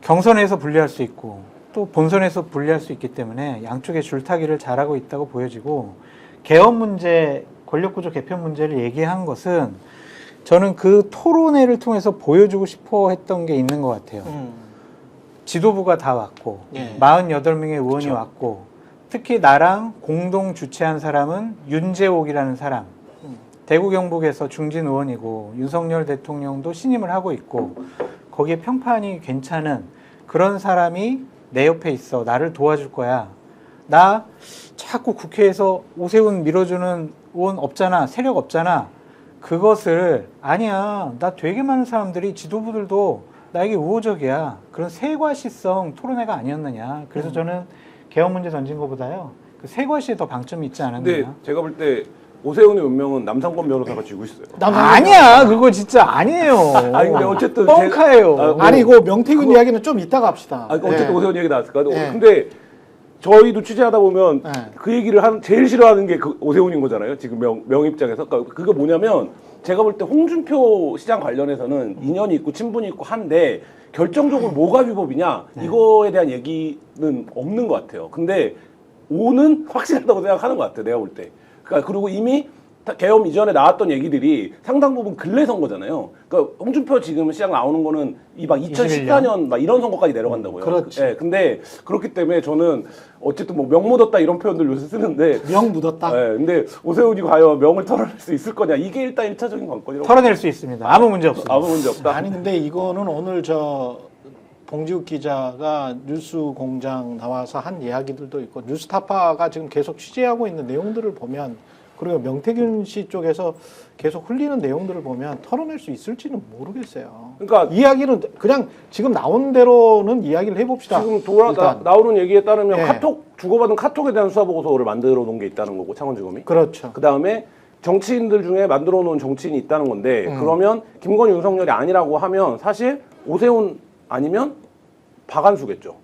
경선에서 불리할 수 있고 또 본선에서 불리할 수 있기 때문에 양쪽의 줄타기를 잘하고 있다고 보여지고 개헌 문제, 권력구조 개편 문제를 얘기한 것은 저는 그 토론회를 통해서 보여주고 싶어 했던 게 있는 것 같아요. 지도부가 다 왔고 예. 48명의 의원이 그렇죠. 왔고 특히 나랑 공동 주최한 사람은 윤재옥이라는 사람 대구 경북에서 중진 의원이고 윤석열 대통령도 신임을 하고 있고 거기에 평판이 괜찮은 그런 사람이 내 옆에 있어. 나를 도와줄 거야. 나 자꾸 국회에서 오세훈 밀어주는 의원 없잖아. 세력 없잖아. 그것을 아니야. 나 되게 많은 사람들이 지도부들도 나에게 우호적이야. 그런 세과시성 토론회가 아니었느냐. 그래서 저는 개헌 문제 던진 것보다요. 그 세과시에 더 방점이 있지 않았느냐. 근데 제가 볼 때 오세훈의 운명은 남상권 변호사가 쥐고 있어요. 아니야. 그거 진짜 아니에요. 아니 근데 어쨌든 뻥카예요. 아니 이거 명태균 이야기는 좀 이따가 합시다. 어쨌든 예. 오세훈 얘기 나왔을까? 예. 근데 저희도 취재하다 보면 예. 그 얘기를 제일 싫어하는 게 그 오세훈인 거잖아요. 지금 명 입장에서. 그러니까 그게 뭐냐면 제가 볼 때 홍준표 시장 관련해서는 인연이 있고 친분이 있고 한데 결정적으로 뭐가 위법이냐 이거에 대한 얘기는 없는 것 같아요. 근데 오는 확실하다고 생각하는 것 같아요. 내가 볼 때. 그러니까 그리고 이미 개엄 이전에 나왔던 얘기들이 상당 부분 근래 선거잖아요. 그러니까 홍준표 지금 시장 나오는 거는 이 막 2014년 막 이런 선거까지 내려간다고요. 그렇지. 예, 근데 그렇기 때문에 저는 어쨌든 뭐 명 묻었다 이런 표현들 요새 쓰는데 명 묻었다. 예, 근데 오세훈이 과연 명을 털어낼 수 있을 거냐 이게 일단 1차적인 관건이라고. 털어낼 수 있습니다. 아무 문제 없습니다. 아무 문제 없다. 아니 근데 이거는 오늘 저 봉지욱 기자가 뉴스공장 나와서 한 이야기들도 있고 뉴스타파가 지금 계속 취재하고 있는 내용들을 보면 그리고 명태균 씨 쪽에서 계속 흘리는 내용들을 보면 털어낼 수 있을지는 모르겠어요. 그러니까 이야기는 그냥 지금 나온 대로는 이야기를 해봅시다. 지금 일단. 나오는 얘기에 따르면 예. 카톡 주고받은 카톡에 대한 수사 보고서를 만들어 놓은 게 있다는 거고 창원지검이. 그렇죠. 그 다음에 정치인들 중에 만들어 놓은 정치인이 있다는 건데 그러면 김건희 윤석열이 아니라고 하면 사실 오세훈 아니면 박한수겠죠.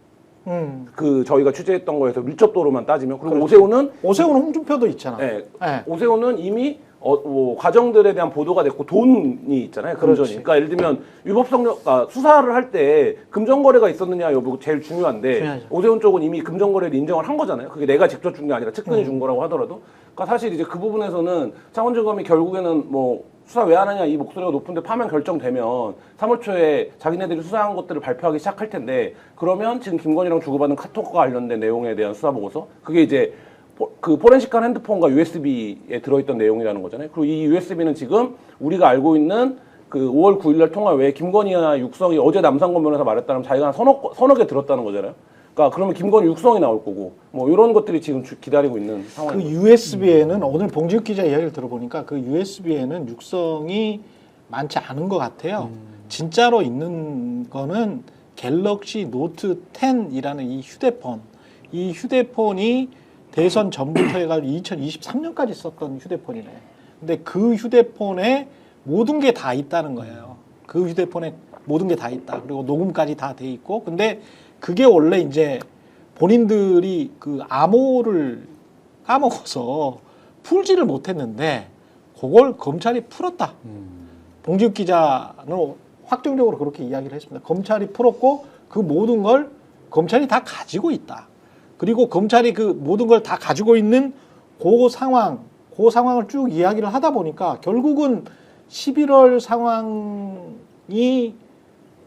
그 저희가 취재했던 거에서 밀접도로만 따지면 그리고 오세훈은 홍준표도 있잖아. 예, 예. 오세훈은 이미 뭐 과정들에 대한 보도가 됐고 돈이 있잖아요. 금전이. 그렇지. 그러니까 예를 들면 수사를 할 때 금전 거래가 있었느냐 여부 제일 중요한데 중요하죠. 오세훈 쪽은 이미 금전 거래를 인정을 한 거잖아요. 그게 내가 직접 준 게 아니라 측근이 준 거라고 하더라도. 그러니까 사실 이제 그 부분에서는 창원지검이 결국에는 뭐 수사 왜 안 하냐 이 목소리가 높은데 파면 결정되면 3월 초에 자기네들이 수사한 것들을 발표하기 시작할 텐데 그러면 지금 김건희랑 주고받은 카톡과 관련된 내용에 대한 수사 보고서 그게 이제 그 포렌식한 핸드폰과 USB에 들어있던 내용이라는 거잖아요. 그리고 이 USB는 지금 우리가 알고 있는 그 5월 9일날 통화 외에 김건희와 육성이 어제 남상권 변호사 말했다면 자기가 서너 개 들었다는 거잖아요. 그러니까 그러면 김건희 육성이 나올 거고 뭐 이런 것들이 지금 기다리고 있는 그 상황입니다. USB에는 오늘 봉지욱 기자 이야기를 들어보니까 그 USB에는 육성이 많지 않은 것 같아요. 진짜로 있는 거는 갤럭시 노트 10이라는 이 휴대폰이 대선 전부터 해가지고 2023년까지 썼던 휴대폰이네. 근데 그 휴대폰에 모든 게 다 있다는 거예요. 그 휴대폰에 모든 게 다 있다. 그리고 녹음까지 다 돼 있고. 근데 그게 원래 이제 본인들이 그 암호를 까먹어서 풀지를 못했는데 그걸 검찰이 풀었다. 봉지욱 기자는 확정적으로 그렇게 이야기를 했습니다. 검찰이 풀었고 그 모든 걸 검찰이 다 가지고 있다. 그리고 검찰이 그 모든 걸 다 가지고 있는 그 상황을 쭉 이야기를 하다 보니까 결국은 11월 상황이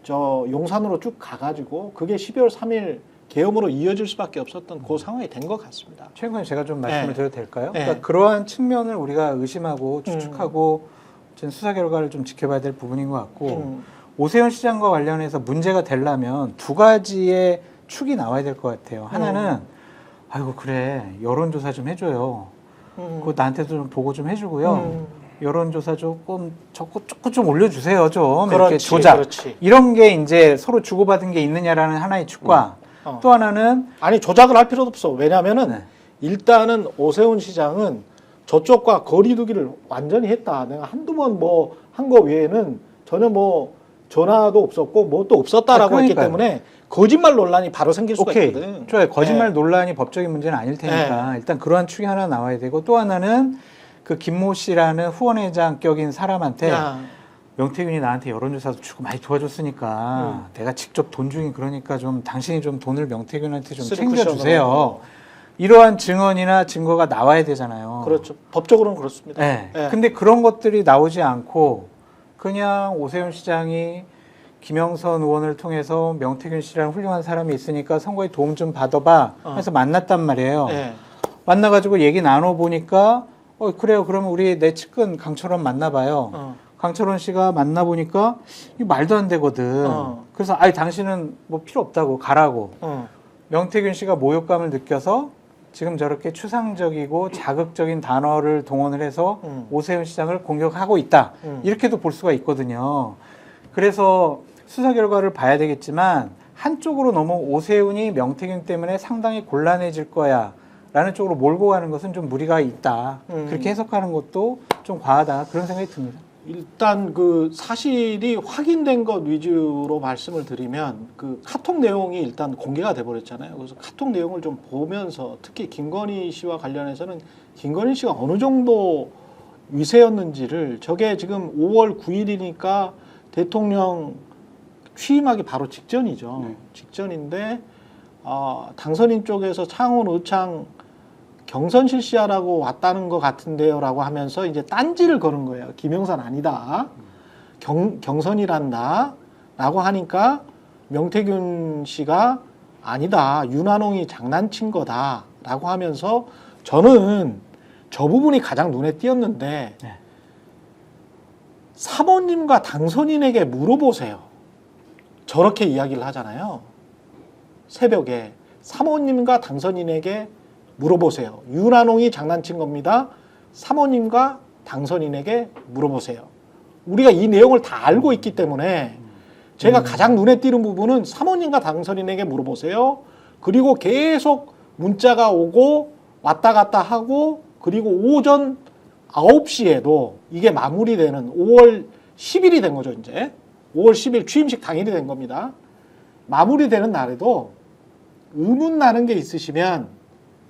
용산으로 쭉 가가지고 그게 12월 3일 계엄으로 이어질 수밖에 없었던 그 상황이 된 것 같습니다. 최근에 제가 좀 말씀을 네. 드려도 될까요? 네. 그러니까 그러한 측면을 우리가 의심하고 추측하고 지금 수사 결과를 좀 지켜봐야 될 부분인 것 같고 오세훈 시장과 관련해서 문제가 되려면 두 가지의 축이 나와야 될 것 같아요. 하나는 아이고 그래 여론조사 좀 해줘요. 그거 나한테도 좀 보고 좀 해주고요. 여론조사 조금 좀 올려주세요. 좀 이렇게 그렇지, 조작 그렇지. 이런 게 이제 서로 주고받은 게 있느냐라는 하나의 축과 또 하나는 아니 조작을 할 필요도 없어. 왜냐하면은 네. 일단은 오세훈 시장은 저쪽과 거리두기를 완전히 했다. 내가 한두 번 뭐 한 거 외에는 전혀 뭐 전화도 없었고 뭐 또 없었다라고 했기 때문에 거짓말 논란이 바로 생길 수가 오케이. 있거든. 좋아요. 거짓말 네. 논란이 법적인 문제는 아닐 테니까 일단 그러한 축이 하나 나와야 되고 또 하나는 그 김모 씨라는 후원회장격인 사람한테 야, 명태균이 나한테 여론조사도 주고 많이 도와줬으니까 내가 직접 돈 주긴 그러니까 좀 당신이 좀 돈을 명태균한테 좀 쓰리 챙겨주세요. 쿠션으로. 이러한 증언이나 증거가 나와야 되잖아요. 그렇죠. 법적으로는 그렇습니다. 네. 예. 근데 그런 것들이 나오지 않고 그냥 오세훈 시장이 김영선 의원을 통해서 명태균 씨라는 훌륭한 사람이 있으니까 선거에 도움 좀 받아봐 해서 만났단 말이에요. 예. 만나가지고 얘기 나눠보니까 그래요. 그러면 우리 내 측근 강철원 만나봐요. 강철원 씨가 만나보니까 이거 말도 안 되거든. 그래서 아니 당신은 뭐 필요 없다고 가라고. 명태균 씨가 모욕감을 느껴서 지금 저렇게 추상적이고 자극적인 단어를 동원을 해서 오세훈 시장을 공격하고 있다. 이렇게도 볼 수가 있거든요. 그래서 수사 결과를 봐야 되겠지만 한쪽으로 너무 오세훈이 명태균 때문에 상당히 곤란해질 거야 라는 쪽으로 몰고 가는 것은 좀 무리가 있다. 그렇게 해석하는 것도 좀 과하다. 그런 생각이 듭니다. 일단 그 사실이 확인된 것 위주로 말씀을 드리면 그 카톡 내용이 일단 공개가 돼 버렸잖아요. 그래서 카톡 내용을 좀 보면서 특히 김건희 씨와 관련해서는 김건희 씨가 어느 정도 위세였는지를 저게 지금 5월 9일이니까 대통령 취임하기 바로 직전이죠. 네. 직전인데 당선인 쪽에서 창원 의창 경선 실시하라고 왔다는 것 같은데요라고 하면서 이제 딴지를 거는 거예요. 김영선 아니다. 경선이란다라고 하니까 명태균 씨가 아니다. 윤한홍이 장난친 거다라고 하면서 저는 저 부분이 가장 눈에 띄었는데 네. 사모님과 당선인에게 물어보세요. 저렇게 이야기를 하잖아요. 새벽에 사모님과 당선인에게 물어보세요. 윤한홍이 장난친 겁니다. 사모님과 당선인에게 물어보세요. 우리가 이 내용을 다 알고 있기 때문에 제가 가장 눈에 띄는 부분은 사모님과 당선인에게 물어보세요. 그리고 계속 문자가 오고 왔다 갔다 하고 그리고 오전 9시에도 이게 마무리되는 5월 10일이 된 거죠, 이제. 5월 10일 취임식 당일이 된 겁니다. 마무리되는 날에도 의문 나는 게 있으시면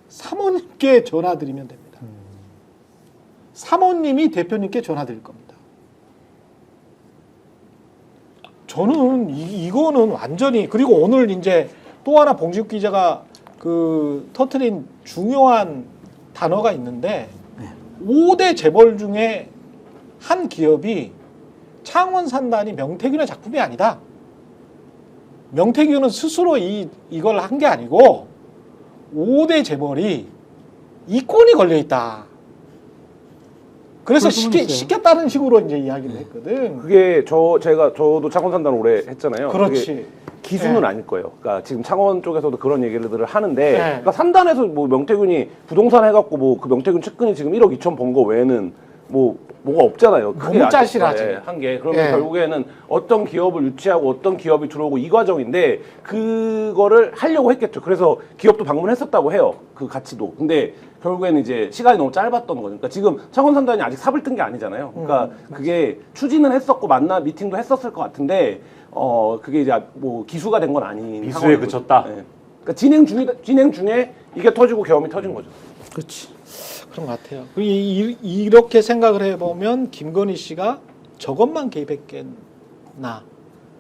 사모님께 전화드리면 됩니다. 사모님이 대표님께 전화드릴 겁니다. 저는 이거는 완전히 그리고 오늘 이제 또 하나 봉지욱 기자가 그 터트린 중요한 단어가 있는데 5대 재벌 중에 한 기업이 창원 산단이 명태균의 작품이 아니다. 명태균은 스스로 이걸 한 게 아니고 5대 재벌이 이권이 걸려 있다. 그래서 시켰다는 식으로 이제 이야기를 했거든. 그게 저도 창원 산단 오래 했잖아요. 그렇지. 그게 기준은 아닐 거예요. 그러니까 지금 창원 쪽에서도 그런 얘기를 하는데, 그러니까 산단에서 뭐 명태균이 부동산 해갖고 뭐 그 명태균 측근이 지금 1억 2천 번 거 외에는 뭐가 없잖아요. 크게 너무 짜실하지. 한 게. 그러면 예. 결국에는 어떤 기업을 유치하고 어떤 기업이 들어오고 이 과정인데 그거를 하려고 했겠죠. 그래서 기업도 방문했었다고 해요. 그 가치도. 근데 결국에는 이제 시간이 너무 짧았던 거죠. 그러니까 지금 창원산단이 아직 삽을 뜬 게 아니잖아요. 그러니까 그게 추진은 했었고 미팅도 했었을 것 같은데 그게 이제 뭐 기수가 된 건 아닌 미수에 상황이고. 그쳤다. 예. 그러니까 진행 중에 이게 터지고 계엄이 터진 거죠. 그렇지. 그런 것 같아요. 이렇게 생각을 해보면 김건희 씨가 저것만 개입했겠나,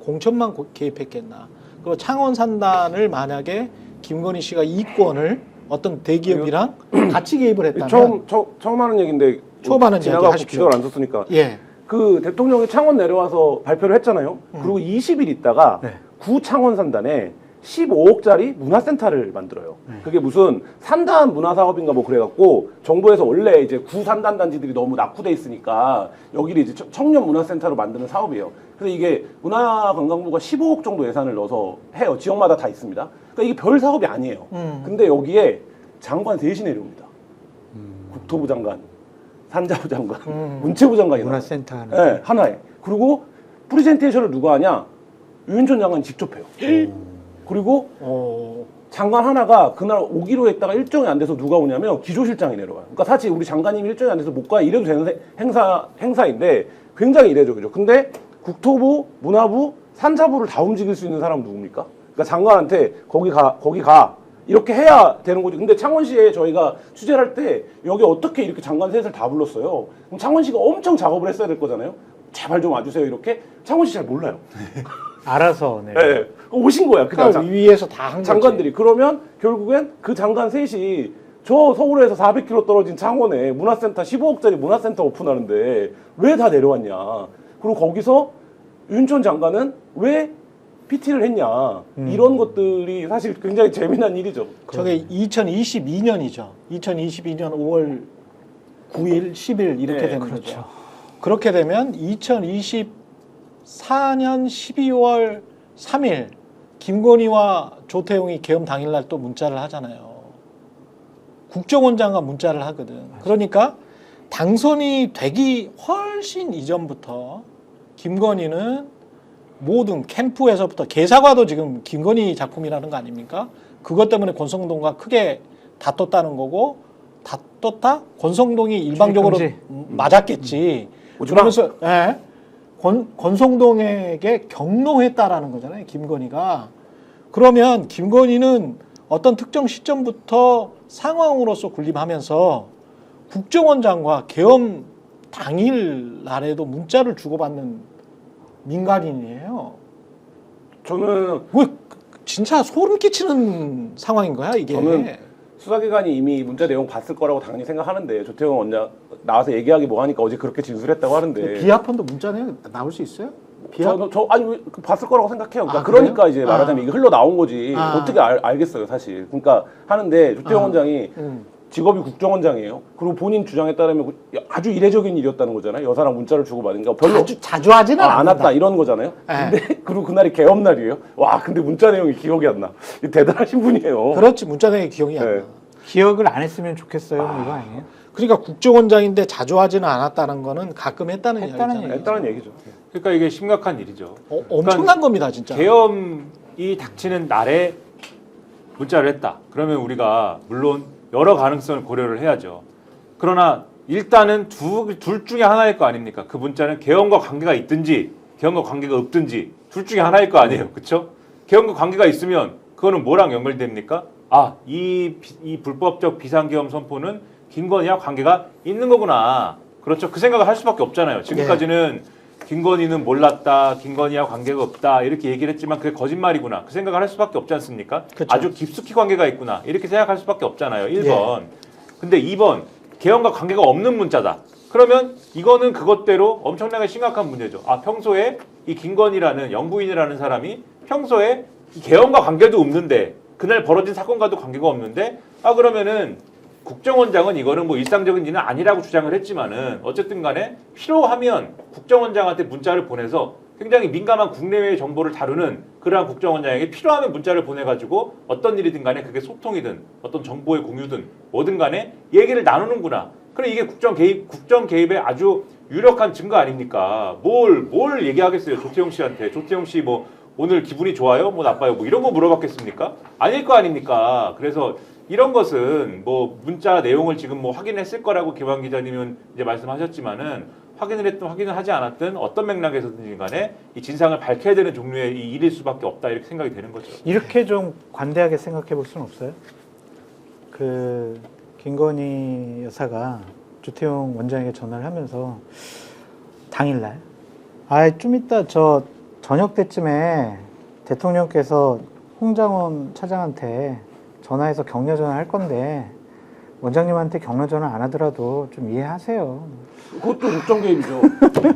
공천만 개입했겠나. 그리고 창원 산단을 만약에 김건희 씨가 이권을 어떤 대기업이랑 같이 개입을 했다면 처음 하는 얘기인데 처음 하는 지나가고 이야기 하십시오. 기도를 안 썼으니까 예. 그 대통령이 창원 내려와서 발표를 했잖아요. 그리고 20일 있다가 네. 구 창원 산단에 15억짜리 문화센터를 만들어요. 그게 무슨 산단 문화사업인가 뭐 그래갖고 정부에서 원래 이제 구 산단 단지들이 너무 낙후돼 있으니까 여기를 이제 청년 문화센터로 만드는 사업이에요. 그래서 이게 문화관광부가 15억 정도 예산을 넣어서 해요. 지역마다 다 있습니다. 그러니까 이게 별 사업이 아니에요. 근데 여기에 장관 셋이 내려옵니다. 국토부 장관, 산자부 장관, 문체부 장관이 나와요. 문화센터 하나. 네, 하나에. 그리고 프레젠테이션을 누가 하냐? 유인천 장관이 직접 해요. 그리고 장관 하나가 그날 오기로 했다가 일정이 안 돼서 누가 오냐면 기조실장이 내려와요. 그러니까 사실 우리 장관님이 일정이 안 돼서 못 가 이래도 되는 행사인데 굉장히 이례적이죠. 근데 국토부, 문화부, 산자부를 다 움직일 수 있는 사람은 누굽니까? 그러니까 장관한테 거기 가 이렇게 해야 되는 거죠. 근데 창원시에 저희가 취재를 할 때 여기 어떻게 이렇게 장관 셋을 다 불렀어요? 그럼 창원시가 엄청 작업을 했어야 될 거잖아요. 제발 좀 와주세요. 이렇게 창원시 잘 몰라요. 알아서 네. 네. 오신 거야. 그러니까 위에서 다 한 거지. 장관들이. 그러면 결국엔 그 장관 셋이 저 서울에서 400km 떨어진 창원에 문화센터 15억짜리 문화센터 오픈하는데 왜 다 내려왔냐. 그리고 거기서 윤천 장관은 왜 PT를 했냐. 이런 것들이 사실 굉장히 재미난 일이죠. 저게 2022년이죠. 2022년 5월 9일, 10일 이렇게 네, 되는 그렇죠. 거죠. 그렇게 되면 2024년 12월 3일 김건희와 조태용이 계엄 당일날 또 문자를 하잖아요. 국정원장과 문자를 하거든. 그러니까 당선이 되기 훨씬 이전부터 김건희는 모든 캠프에서부터 개사과도 지금 김건희 작품이라는 거 아닙니까? 그것 때문에 권성동과 크게 다퉜다는 거고 다퉜다? 권성동이 일방적으로 출입금지. 맞았겠지. 그러면서 예, 권성동에게 경로했다라는 거잖아요. 김건희가. 그러면 김건희는 어떤 특정 시점부터 상황으로서 군림하면서 국정원장과 계엄 당일 날에도 문자를 주고받는 민간인이에요. 저는 왜 진짜 소름 끼치는 상황인 거야 이게. 저는 수사기관이 이미 문자 내용 봤을 거라고 당연히 생각하는데 조태용 원장 나와서 얘기하기 뭐 하니까 어제 그렇게 진술했다고 하는데 비하폰도 문자 나올 수 있어요? 비하? 아니 왜 봤을 거라고 생각해요. 그러니까, 아, 그래요? 그러니까 이제 말하자면 이게 흘러 나온 거지. 아. 어떻게 알겠어요, 사실. 그러니까 하는데 조태용 원장이 직업이 국정원장이에요. 그리고 본인 주장에 따르면 아주 이례적인 일이었다는 거잖아요. 여사랑 문자를 주고 받는 게 별로 자주 하지는 안 않는다. 왔다 이런 거잖아요. 네. 근데 그리고 그날이 개업 날이에요. 와, 근데 문자 내용이 기억이 안 나. 대단하신 분이에요. 그렇지 문자 내용이 기억이 안 네. 나. 기억을 안 했으면 좋겠어요. 뭐 이거 아니에요? 그러니까 국정원장인데 자주 하지는 않았다는 거는 가끔 했다는 했다는 이야기잖아요. 했다는 얘기죠. 그러니까 이게 심각한 일이죠. 엄청난 겁니다 진짜. 계엄이 닥치는 날에 문자를 했다. 그러면 우리가 물론 여러 가능성을 고려를 해야죠. 그러나 일단은 둘 중에 하나일 거 아닙니까? 그 문자는 계엄과 관계가 있든지 계엄과 관계가 없든지 둘 중에 하나일 거 아니에요. 그렇죠? 계엄과 관계가 있으면 그거는 뭐랑 연결됩니까? 아, 이 불법적 비상계엄 선포는 김건희와 관계가 있는 거구나. 그렇죠? 그 생각을 할 수밖에 없잖아요. 지금까지는 김건희는 몰랐다, 김건희와 관계가 없다 이렇게 얘기를 했지만 그게 거짓말이구나. 그 생각을 할 수밖에 없지 않습니까? 그쵸. 아주 깊숙이 관계가 있구나. 이렇게 생각할 수밖에 없잖아요. 1번. 근데 2번, 계엄과 관계가 없는 문자다. 그러면 이거는 그것대로 엄청나게 심각한 문제죠. 아, 평소에 이 김건희라는 영부인이라는 사람이 평소에 이 계엄과 관계도 없는데 그날 벌어진 사건과도 관계가 없는데 그러면은 국정원장은 이거는 뭐 일상적인 일은 아니라고 주장을 했지만은 어쨌든 간에 필요하면 국정원장한테 문자를 보내서 굉장히 민감한 국내외 정보를 다루는 그러한 국정원장에게 필요하면 문자를 보내가지고 어떤 일이든 간에 그게 소통이든 어떤 정보의 공유든 뭐든 간에 얘기를 나누는구나. 그래 이게 국정 개입의 아주 유력한 증거 아닙니까? 뭘 얘기하겠어요 조태용 씨한테. 조태용 씨 뭐 오늘 기분이 좋아요? 뭐 나빠요? 뭐 이런 거 물어봤겠습니까? 아닐 거 아닙니까? 그래서 이런 것은 뭐 문자 내용을 지금 뭐 확인했을 거라고 김한 기자님은 이제 말씀하셨지만은 확인을 하지 않았든 어떤 맥락에서든지 간에 이 진상을 밝혀야 되는 종류의 이 일일 수밖에 없다 이렇게 생각이 되는 거죠. 이렇게 좀 관대하게 생각해 볼 수는 없어요? 그 김건희 여사가 조태용 원장에게 전화를 하면서 당일날 좀 이따 저 저녁 때쯤에 대통령께서 홍장원 차장한테 전화해서 격려 전화 할 건데 원장님한테 격려 전화 안 하더라도 좀 이해하세요. 그것도 국정 개입이죠.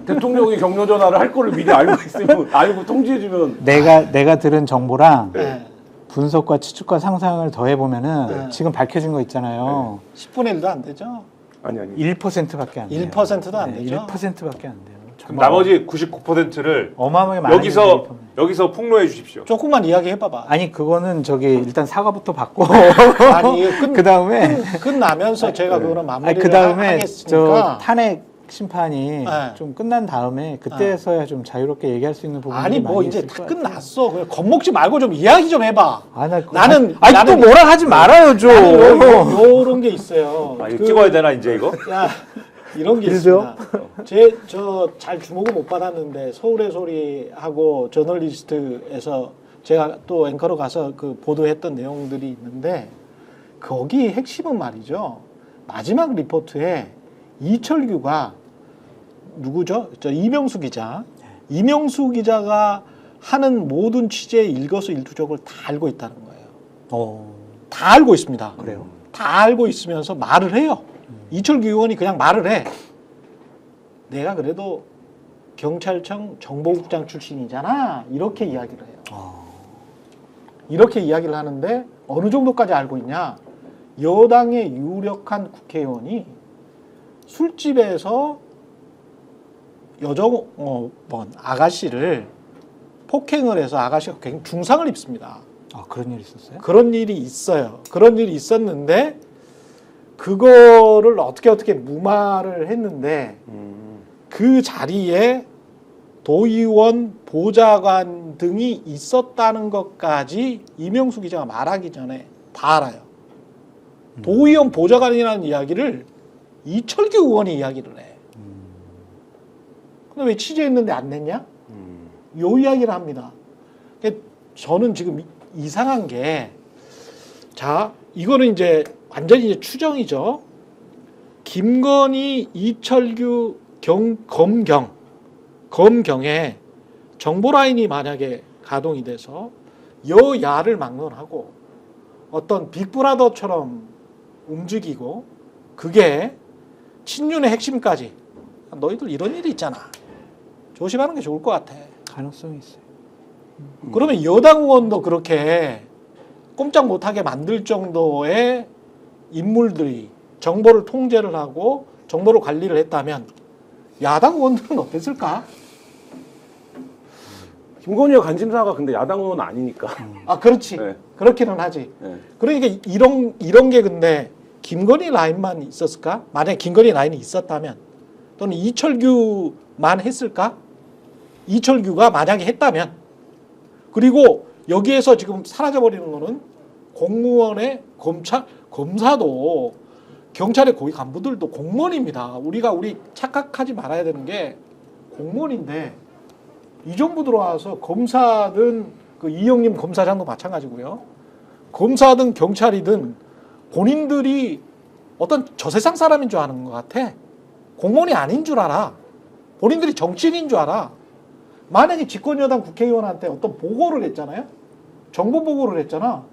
대통령이 격려 전화를 할 거를 미리 알고 있으면 알고 통지해주면 내가 들은 정보랑 네. 분석과 추측과 상상을 더해 보면은 네. 지금 밝혀진 거 있잖아요. 10분의 1도 안 되죠. 아니 1%밖에 안 돼요. 1%도 안 되죠. 1%밖에 안 돼요. 그럼 나머지 99%를 어마어마하게 많은 여기서 폭로해 주십시오. 조금만 이야기해봐봐. 아니 그거는 저기 일단 사과부터 받고 아니 그 다음에 끝나면서 제가 그거는 마무리를 그 다음에 저 하겠으니까. 탄핵 심판이 네. 좀 끝난 다음에 그때서야 좀 자유롭게 얘기할 수 있는 부분이 아니 뭐 많이 이제 있을 다 것 같아요. 끝났어. 그냥 겁먹지 말고 좀 이야기 좀 해봐. 나는 또 뭐라 하지 말아요 좀. 요런 게 있어요. 아, 이거 찍어야 되나 이제 이거? 야, 이런 게 그러죠? 있습니다. 저 잘 주목을 못 받았는데 서울의 소리하고 저널리스트에서 제가 또 앵커로 가서 그 보도했던 내용들이 있는데 거기 핵심은 말이죠. 마지막 리포트에 이철규가 누구죠? 이명수 기자. 이명수 기자가 하는 모든 취재의 일거수일투족을 다 알고 있다는 거예요. 다 알고 있습니다. 그래요? 다 알고 있으면서 말을 해요. 이철규 의원이 그냥 말을 해. 내가 그래도 경찰청 정보국장 출신이잖아. 이렇게 이야기를 해요. 이렇게 이야기를 하는데 어느 정도까지 알고 있냐? 여당의 유력한 국회의원이 술집에서 아가씨를 폭행을 해서 아가씨가 굉장히 중상을 입습니다. 그런 일이 있었어요? 그런 일이 있어요. 그런 일이 있었는데 그거를 어떻게 무마를 했는데 그 자리에 도의원, 보좌관 등이 있었다는 것까지 이명수 기자가 말하기 전에 다 알아요. 도의원, 보좌관이라는 이야기를 이철규 의원이 이야기를 해. 근데 왜 취재했는데 안 냈냐? 요 이야기를 합니다. 저는 지금 이상한 게, 자, 이거는 이제 완전히 이제 추정이죠. 김건희, 이철규, 검경에 정보라인이 만약에 가동이 돼서 여야를 막론하고 어떤 빅브라더처럼 움직이고 그게 친윤의 핵심까지 너희들 이런 일이 있잖아. 조심하는 게 좋을 것 같아. 가능성이 있어요. 그러면 여당 의원도 그렇게 꼼짝 못하게 만들 정도의 인물들이 정보를 통제를 하고 정보를 관리를 했다면 야당 의원들은 어땠을까? 김건희의 관심사가 근데 야당 의원은 아니니까. 그렇지. 네. 그렇기는 하지. 네. 그러니까 이런 게 근데 김건희 라인만 있었을까? 만약에 김건희 라인이 있었다면 또는 이철규만 했을까? 이철규가 만약에 했다면 그리고 여기에서 지금 사라져버리는 거는 공무원의 검사도 경찰의 고위 간부들도 공무원입니다. 우리 착각하지 말아야 되는 게 공무원인데 이 정부 들어와서 검사든 그 이영림 검사장도 마찬가지고요. 검사든 경찰이든 본인들이 어떤 저세상 사람인 줄 아는 것 같아. 공무원이 아닌 줄 알아. 본인들이 정치인인 줄 알아. 만약에 집권여당 국회의원한테 어떤 보고를 했잖아요. 정보 보고를 했잖아.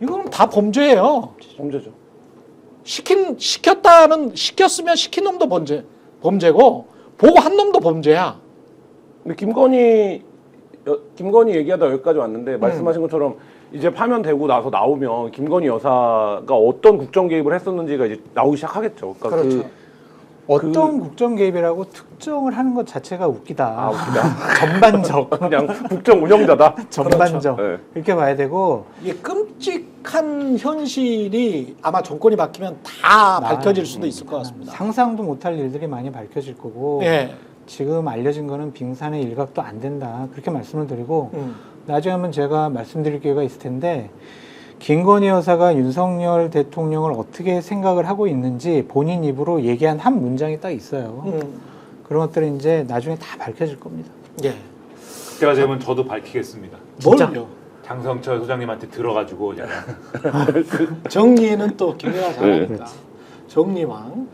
이거는 다 범죄예요. 범죄죠. 시켰으면 시킨 놈도 범죄고 보고한 놈도 범죄야. 근데 김건희 얘기하다 여기까지 왔는데 말씀하신 것처럼 이제 파면되고 나서 나오면 김건희 여사가 어떤 국정 개입을 했었는지가 이제 나오기 시작하겠죠. 그러니까 그렇죠. 어떤 국정 개입이라고 특정을 하는 것 자체가 웃기다. 웃기다. 전반적. 그냥 국정 운영자다. 전반적. 네. 이렇게 봐야 되고 이게 끔찍한 현실이 아마 정권이 바뀌면 다 밝혀질 수도 있을 것 같습니다. 상상도 못할 일들이 많이 밝혀질 거고 예. 지금 알려진 거는 빙산의 일각도 안 된다. 그렇게 말씀을 드리고 나중에 한번 제가 말씀드릴 기회가 있을 텐데 김건희 여사가 윤석열 대통령을 어떻게 생각을 하고 있는지 본인 입으로 얘기한 한 문장이 딱 있어요. 그런 것들이 이제 나중에 다 밝혀질 겁니다. 예. 그때가 되면 저도 밝히겠습니다. 뭘요? 장성철 소장님한테 들어가지고 제가 정리는 또 김혜가 잘합니다. 정리왕.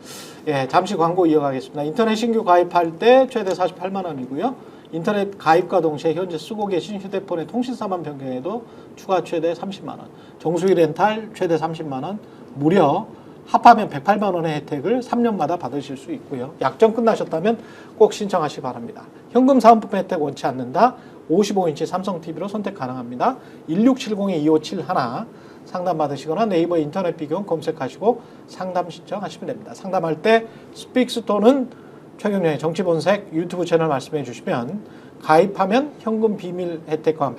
예, 잠시 광고 이어가겠습니다. 인터넷 신규 가입할 때 최대 48만 원이고요. 인터넷 가입과 동시에 현재 쓰고 계신 휴대폰의 통신사만 변경해도 추가 최대 30만 원. 정수기 렌탈 최대 30만 원. 무려 합하면 108만 원의 혜택을 3년마다 받으실 수 있고요. 약정 끝나셨다면 꼭 신청하시기 바랍니다. 현금 사은품 혜택 원치 않는다. 55인치 삼성 TV로 선택 가능합니다. 1670-2571 상담 받으시거나 네이버 인터넷 비교원 검색하시고 상담 신청하시면 됩니다. 상담할 때 스픽스톤은 최경련의 정치본색 유튜브 채널 말씀해 주시면 가입하면 현금 비밀 혜택과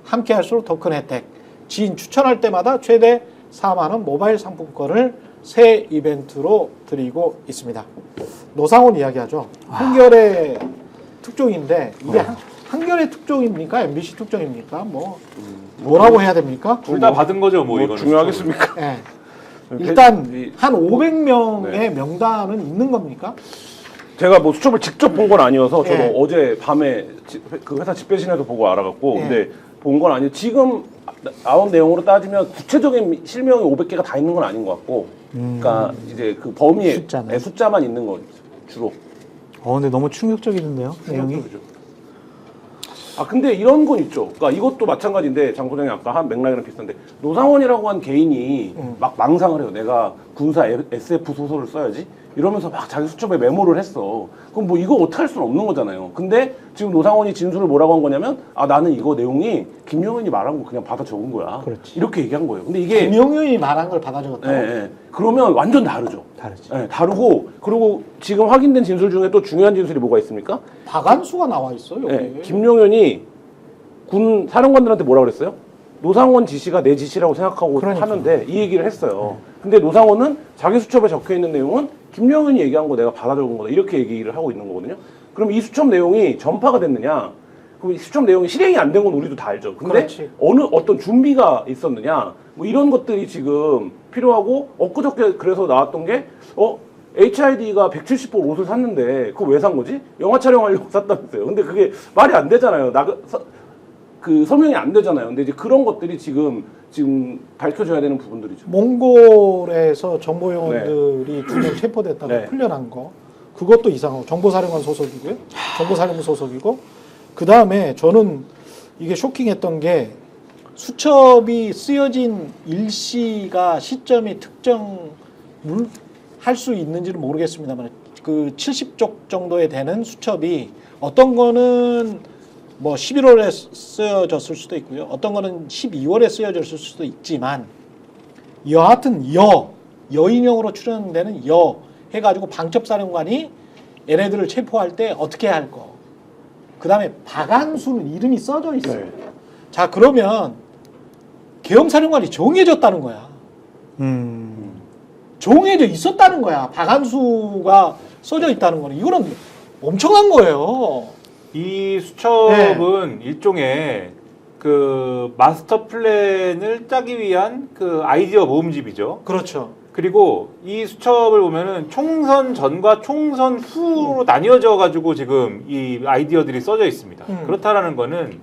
함께 할수록 더 큰 혜택, 지인 추천할 때마다 최대 4만 원 모바일 상품권을 새 이벤트로 드리고 있습니다. 노상원 이야기하죠. 한결의 특종인데 이게 한결의 특종입니까? MBC 특종입니까? 뭐라고 해야 됩니까? 둘 다 받은 거죠, 뭐 이거는. 중요하겠습니까? 네. 일단 이- 한 500명의 네. 명단은 있는 겁니까? 제가 뭐 수첩을 직접 본 건 아니어서 저도 예. 어제 밤에 그 회사 집배신에도 보고 알아갔고 예. 근데 본 건 아니에요. 지금 나온 내용으로 따지면 구체적인 실명이 500개가 다 있는 건 아닌 것 같고 그러니까 이제 그 범위의 숫자는. 네, 숫자만 있는 거 주로. 근데 너무 충격적이던데요, 내용이. 근데 이런 건 있죠. 그러니까 이것도 마찬가지인데 장 소장이 아까 한 맥락이랑 비슷한데 노상원이라고 한 개인이 막 망상을 해요. 내가 군사 SF 소설을 써야지 이러면서 막 자기 수첩에 메모를 했어. 그럼 뭐 이거 어떻게 할 수는 없는 거잖아요. 근데 지금 노상원이 진술을 뭐라고 한 거냐면 나는 이거 내용이 김용현이 말한 거 그냥 받아 적은 거야. 그렇지. 이렇게 얘기한 거예요. 근데 이게 김용현이 말한 걸 받아 적었다고? 그러면 완전 다르죠. 다르지. 다르고 그리고 지금 확인된 진술 중에 또 중요한 진술이 뭐가 있습니까? 박안수가 나와 있어요. 여기. 네, 김용현이 군 사령관들한테 뭐라 그랬어요? 노상원 지시가 내 지시라고 생각하고 그러니까. 하면 돼. 이 얘기를 했어요. 근데 노상원은 자기 수첩에 적혀 있는 내용은 김용현이 얘기한 거 내가 받아 적은 거다. 이렇게 얘기를 하고 있는 거거든요. 그럼 이 수첩 내용이 전파가 됐느냐? 그럼 이 수첩 내용이 실행이 안 된 건 우리도 다 알죠. 근데 그렇지. 어떤 준비가 있었느냐? 뭐 이런 것들이 지금 필요하고 엊그저께 그래서 나왔던 게 HID가 170볼 옷을 샀는데 그거 왜 산 거지? 영화 촬영하려고 샀다면서요. 근데 그게 말이 안 되잖아요. 그 서명이 안 되잖아요. 근데 이제 그런 것들이 지금 밝혀져야 되는 부분들이죠. 몽골에서 정보요원들이 2명 체포됐다고 네. 풀려난 거 그것도 이상하고 정보사령관 소속이고요. 정보사령부 소속이고 그 다음에 저는 이게 쇼킹했던 게 수첩이 쓰여진 일시가 시점이 할 수 있는지는 모르겠습니다만 그 70쪽 정도에 되는 수첩이 어떤 거는 뭐 11월에 쓰여졌을 수도 있고요. 어떤 거는 12월에 쓰여졌을 수도 있지만 여하튼 여인형으로 출연되는 해가지고 방첩사령관이 얘네들을 체포할 때 어떻게 할 거. 그 다음에 박안수는 이름이 써져 있어요. 네. 자 그러면 계엄사령관이 정해졌다는 거야. 정해져 있었다는 거야. 박안수가 써져 있다는 거는 이거는 엄청난 거예요. 이 수첩은 일종의 그 마스터 플랜을 짜기 위한 그 아이디어 모음집이죠. 그렇죠. 그리고 이 수첩을 보면은 총선 전과 총선 후로 나뉘어져 가지고 지금 이 아이디어들이 써져 있습니다. 그렇다라는 거는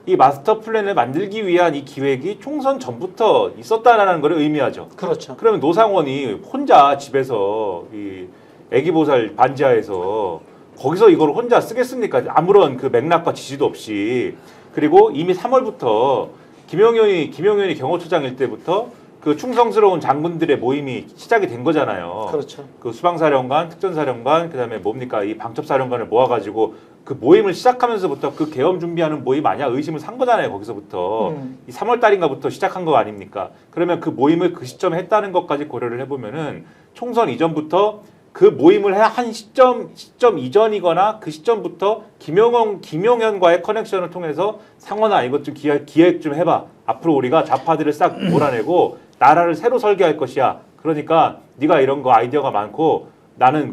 이 마스터 플랜을 만들기 위한 이 기획이 총선 전부터 있었다라는 걸 의미하죠. 그렇죠. 그러면 노상원이 혼자 집에서 이 애기보살 반지하에서 거기서 이걸 혼자 쓰겠습니까? 아무런 그 맥락과 지시도 없이. 그리고 이미 3월부터 김용현이 경호처장일 때부터 그 충성스러운 장군들의 모임이 시작이 된 거잖아요. 그렇죠. 그 수방사령관, 특전사령관, 그다음에 뭡니까 이 방첩사령관을 모아가지고 그 모임을 시작하면서부터 그 계엄 준비하는 모임 아니야 의심을 산 거잖아요. 거기서부터 이 3월 달인가부터 시작한 거 아닙니까? 그러면 그 모임을 그 시점에 했다는 것까지 고려를 해보면은 총선 이전부터 그 모임을 한 시점 이전이거나 그 시점부터 김용현과의 커넥션을 통해서 상원아 이것 좀 기획 좀 해봐. 앞으로 우리가 좌파들을 싹 몰아내고 나라를 새로 설계할 것이야. 그러니까 네가 이런 거 아이디어가 많고 나는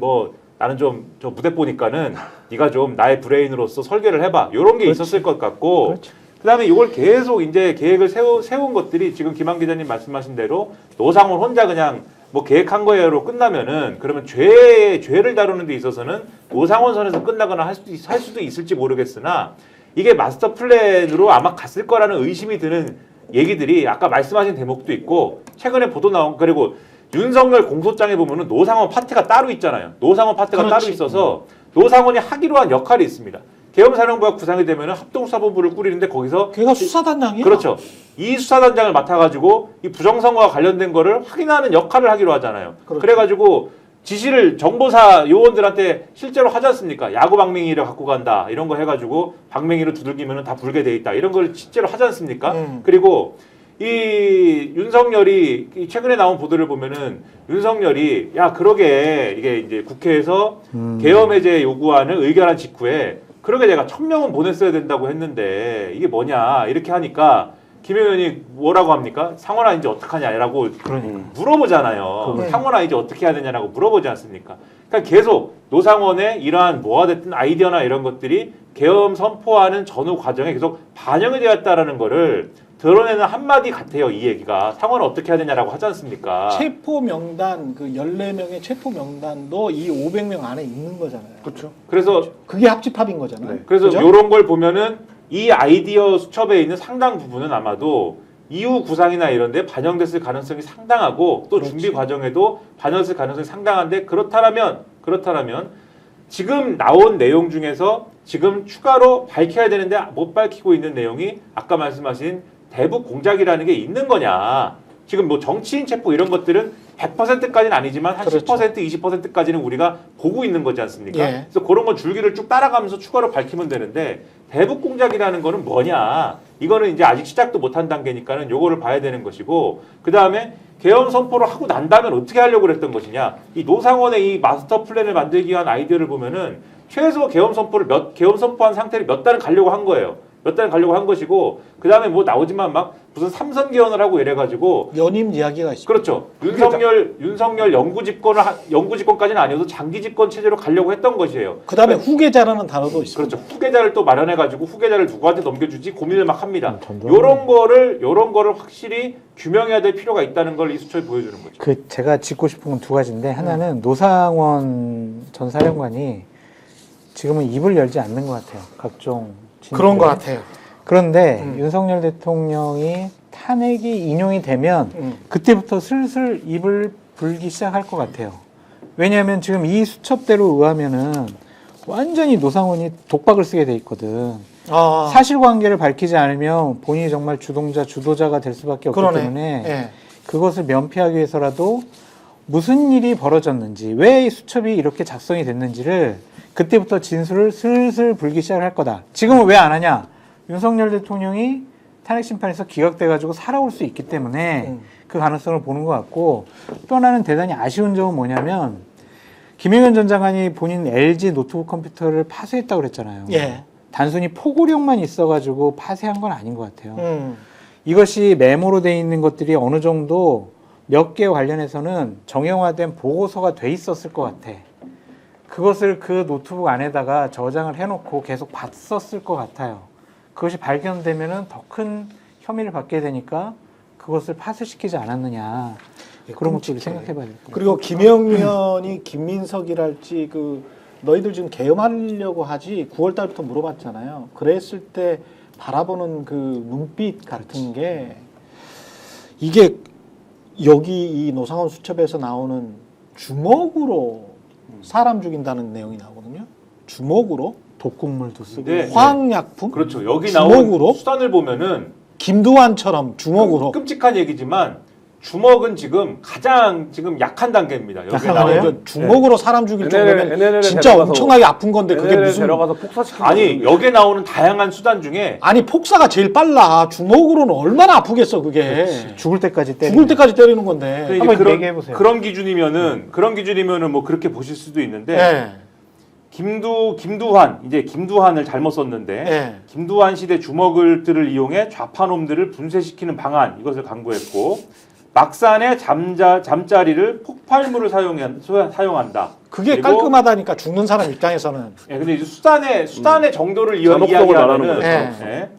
좀 저 무대 보니까는 네가 좀 나의 브레인으로서 설계를 해봐. 이런 게 있었을 것 같고. 그렇지. 그다음에 이걸 계속 이제 계획을 세운 것들이 지금 김한 기자님 말씀하신 대로 노상원 혼자 그냥 뭐 계획한 거예요로 끝나면은 그러면 죄를 다루는 데 있어서는 노상원 선에서 끝나거나 할 수도 있을지 모르겠으나 이게 마스터 플랜으로 아마 갔을 거라는 의심이 드는 얘기들이 아까 말씀하신 대목도 있고 최근에 보도 나온 그리고 윤석열 공소장에 보면은 노상원 파트가 따로 있잖아요. 노상원 파트가 그렇지. 따로 있어서 노상원이 하기로 한 역할이 있습니다. 계엄사령부가 구상이 되면은 합동수사본부를 꾸리는데 거기서 걔가 수사단장이야. 그렇죠. 이 수사단장을 맡아가지고 이 부정선거와 관련된 거를 확인하는 역할을 하기로 하잖아요. 그렇죠. 그래가지고 지시를 정보사 요원들한테 실제로 하지 않습니까? 야구 방맹이를 갖고 간다 이런 거 해가지고 방맹이를 두들기면은 다 불게 돼 있다 이런 걸 실제로 하지 않습니까? 그리고 이 윤석열이 이 최근에 나온 보도를 보면은 윤석열이 야 그러게 이게 이제 국회에서 계엄 해제 요구안을 의결한 직후에 그러게 내가 1000명은 보냈어야 된다고 했는데 이게 뭐냐 이렇게 하니까 김 의원이 뭐라고 합니까? 상원아 이제 어떡하냐라고 물어보잖아요. 상원아 이제 어떻게 해야 되냐라고 물어보지 않습니까? 그러니까 계속 노상원의 이러한 뭐가 됐든 아이디어나 이런 것들이 계엄 선포하는 전후 과정에 계속 반영이 되었다라는 거를 드러내는 한마디 같아요. 이 얘기가. 상원은 어떻게 해야 되냐라고 하지 않습니까? 체포 명단 그 14명의 체포 명단도 이 500명 안에 있는 거잖아요. 그렇죠. 그래서 그게 합집합인 거잖아요. 그래서 그죠? 이런 걸 보면은 이 아이디어 수첩에 있는 상당 부분은 아마도 이후 구상이나 이런 데 반영됐을 가능성이 상당하고 또 준비 과정에도 반영됐을 가능성이 상당한데 그렇다면 지금 나온 내용 중에서 지금 추가로 밝혀야 되는데 못 밝히고 있는 내용이 아까 말씀하신 대북 공작이라는 게 있는 거냐. 지금 뭐 정치인 체포 이런 것들은 100%까지는 아니지만 한 그렇죠. 10%, 20%까지는 우리가 보고 있는 거지 않습니까? 예. 그래서 그런 건 줄기를 쭉 따라가면서 추가로 밝히면 되는데 대북 공작이라는 거는 뭐냐? 이거는 이제 아직 시작도 못한 단계니까는 요거를 봐야 되는 것이고 그 다음에 계엄 선포를 하고 난 다음에 어떻게 하려고 그랬던 것이냐? 이 노상원의 이 마스터 플랜을 만들기 위한 아이디어를 보면은 최소 계엄 선포한 상태를 몇 달은 가려고 한 거예요. 몇 달은 가려고 한 것이고 그 다음에 뭐 나오지만 막 무슨 삼선 개헌을 하고 이래가지고 연임 이야기가 있습니다. 그렇죠. 윤석열 영구 집권까지는 아니어도 장기 집권 체제로 가려고 했던 것이에요. 그다음에 후계자라는 단어도 있습니다. 그렇죠. 후계자를 또 마련해가지고 후계자를 누구한테 넘겨주지 고민을 막 합니다. 요런 거를 확실히 규명해야 될 필요가 있다는 걸 이 수첩이 보여주는 거죠. 그 제가 짚고 싶은 건 두 가지인데 하나는 노상원 전 사령관이 지금은 입을 열지 않는 것 같아요. 각종 그런 것 같아요. 그런데 윤석열 대통령이 탄핵이 인용이 되면 그때부터 슬슬 입을 불기 시작할 것 같아요. 왜냐하면 지금 이 수첩대로 의하면은 완전히 노상원이 독박을 쓰게 돼 있거든. 아, 사실관계를 밝히지 않으면 본인이 정말 주도자가 될 수밖에 없기 그러네. 때문에 예. 그것을 면피하기 위해서라도 무슨 일이 벌어졌는지, 왜 이 수첩이 이렇게 작성이 됐는지를 그때부터 진술을 슬슬 불기 시작을 할 거다. 지금은 왜 안 하냐? 윤석열 대통령이 탄핵 심판에서 기각돼가지고 살아올 수 있기 때문에 그 가능성을 보는 것 같고, 또 하나는 대단히 아쉬운 점은 뭐냐면 김영현 전 장관이 본인 LG 노트북 컴퓨터를 파쇄했다고 그랬잖아요. 예. 단순히 포고력만 있어가지고 파쇄한 건 아닌 것 같아요. 음. 이것이 메모로 돼 있는 것들이 어느 정도 몇 개 관련해서는 정형화된 보고서가 돼 있었을 것 같아. 그것을 그 노트북 안에다가 저장을 해놓고 계속 봤었을 것 같아요. 그것이 발견되면은 더 큰 혐의를 받게 되니까 그것을 파쇄시키지 않았느냐. 그런 것들을 생각해 봐야 될 것 같아요. 그리고 김영현이 김민석이랄지 그 너희들 지금 계엄하려고 하지 9월 달부터 물어봤잖아요. 그랬을 때 바라보는 그 눈빛 같은 게 이게 여기 이 노상원 수첩에서 나오는 주먹으로 사람 죽인다는 내용이 나오거든요. 주먹으로 독극물도 쓰고 네. 화학약품 그렇죠. 여기 주먹으로 나온 수단을 보면은 김두한처럼 주먹으로 끔찍한 얘기지만 주먹은 지금 가장 지금 약한 단계입니다. 여기 아니, 나오는 그 주먹으로 사람 죽일 정도면 NLL 진짜 데려가서- 엄청나게 아픈 건데 그게 얘네를 무슨 데려가서 폭사시키는 아니 여기에 나오는 다양한 수단 중에 아니 폭사가 제일 빨라. 주먹으로는 얼마나 아프겠어 그게. 죽을 때까지 때리는 죽을 때까지 때리는 건데. 그 이제 한번 얘기해 보세요. 그런 기준이면은 뭐 그렇게 보실 수도 있는데 네. 김두한을 잘못 썼는데 예. 김두한 시대 주먹들을 이용해 좌파놈들을 분쇄시키는 방안 이것을 강구했고 막산의 잠자리를 폭발물을 사용한다. 그게 그리고 깔끔하다니까 죽는 사람 입장에서는. 예, 근데 이제 수단의 정도를 잔혹성을 말하는 이야기하는 거죠. 예.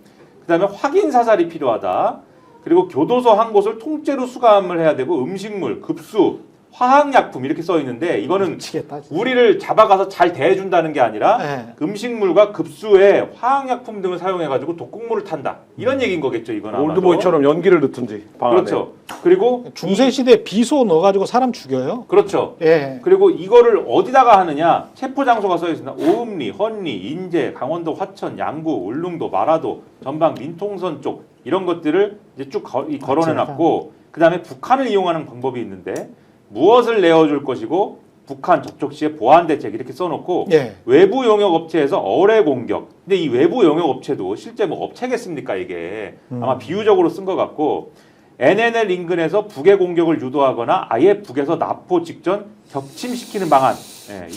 그다음에 확인 사살이 필요하다. 그리고 교도소 한 곳을 통째로 수감을 해야 되고 음식물, 급수, 화학약품 이렇게 써 있는데 이거는 미치겠다. 진짜. 우리를 잡아가서 잘 대해준다는 게 아니라 예. 음식물과 급수에 화학약품 등을 사용해가지고 독극물을 탄다. 이런 얘기인 거겠죠, 이건 아마도. 올드보이처럼 연기를 넣든지 방 안에. 그렇죠. 그리고 중세 시대 비소 넣어가지고 사람 죽여요. 그렇죠. 예. 그리고 이거를 어디다가 하느냐? 체포 장소가 써 있습니다. 오음리, 헌리, 인제, 강원도 화천, 양구, 울릉도, 마라도, 전방 민통선 쪽 이런 것들을 이제 쭉 걸어내놨고 그다음에 북한을 이용하는 방법이 있는데 무엇을 내어줄 것이고 북한 접촉 시에 보안 대책 이렇게 써놓고 예. 외부 용역 업체에서 어뢰 공격. 근데 이 외부 용역 업체도 실제 뭐 업체겠습니까 이게 아마 비유적으로 쓴 것 같고 NNL 인근에서 북의 공격을 유도하거나 아예 북에서 납포 직전 격침시키는 방안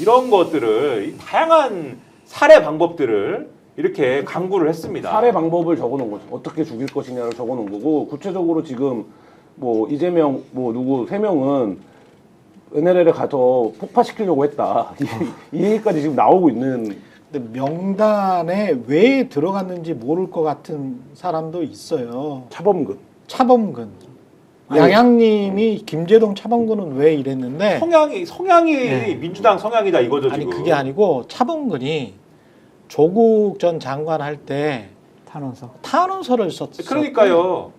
이런 것들을 이 다양한 살해 방법들을 이렇게 강구를 했습니다. 살해 방법을 적어놓은 거죠. 어떻게 죽일 것이냐를 적어놓은 거고 구체적으로 지금 뭐 이재명 뭐 누구 3명은 NLL에 가서 폭파시키려고 했다. 이 얘기까지 지금 나오고 있는. 근데 명단에 왜 들어갔는지 모를 것 같은 사람도 있어요. 차범근. 차범근. 아니, 양양님이 김재동 차범근은 왜 이랬는데 성향이 네. 민주당 성향이다 이거죠 아니 지금. 그게 아니고 차범근이 조국 전 장관 할 때 탄원서. 탄원서를 썼어. 그러니까요.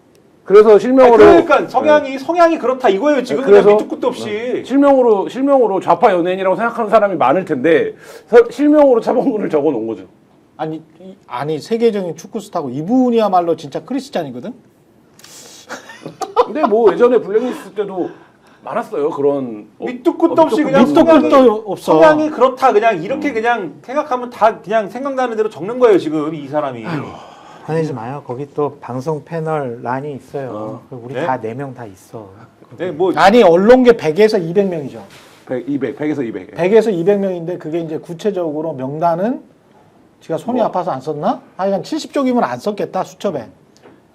그래서 실명으로. 그러니까 성향이 그렇다 이거예요 지금 그냥 그래서- 밑도 끝도 없이. 실명으로 좌파 연예인이라고 생각하는 사람이 많을 텐데 실명으로 차범근을 적어놓은 거죠. 아니 세계적인 축구 스타고 이분이야말로 진짜 크리스찬이거든. 근데 뭐 예전에 블랙리스트 때도 많았어요 그런. 밑도 끝도 없이 그냥 밑도 끝도 없어. 성향이 그렇다 그냥 이렇게 그냥 생각하면 다 그냥 생각나는 대로 적는 거예요 지금 이 사람이. 화내지 마요. 거기 또 방송 패널 란이 있어요. 우리 네? 다 4명 다 있어. 네, 뭐 아니 언론계 100에서 200명이죠. 100에서 200. 100에서 200명인데 그게 이제 구체적으로 명단은 지가 손이 아파서 안 썼나? 하여간 70쪽이면 안 썼겠다 수첩에.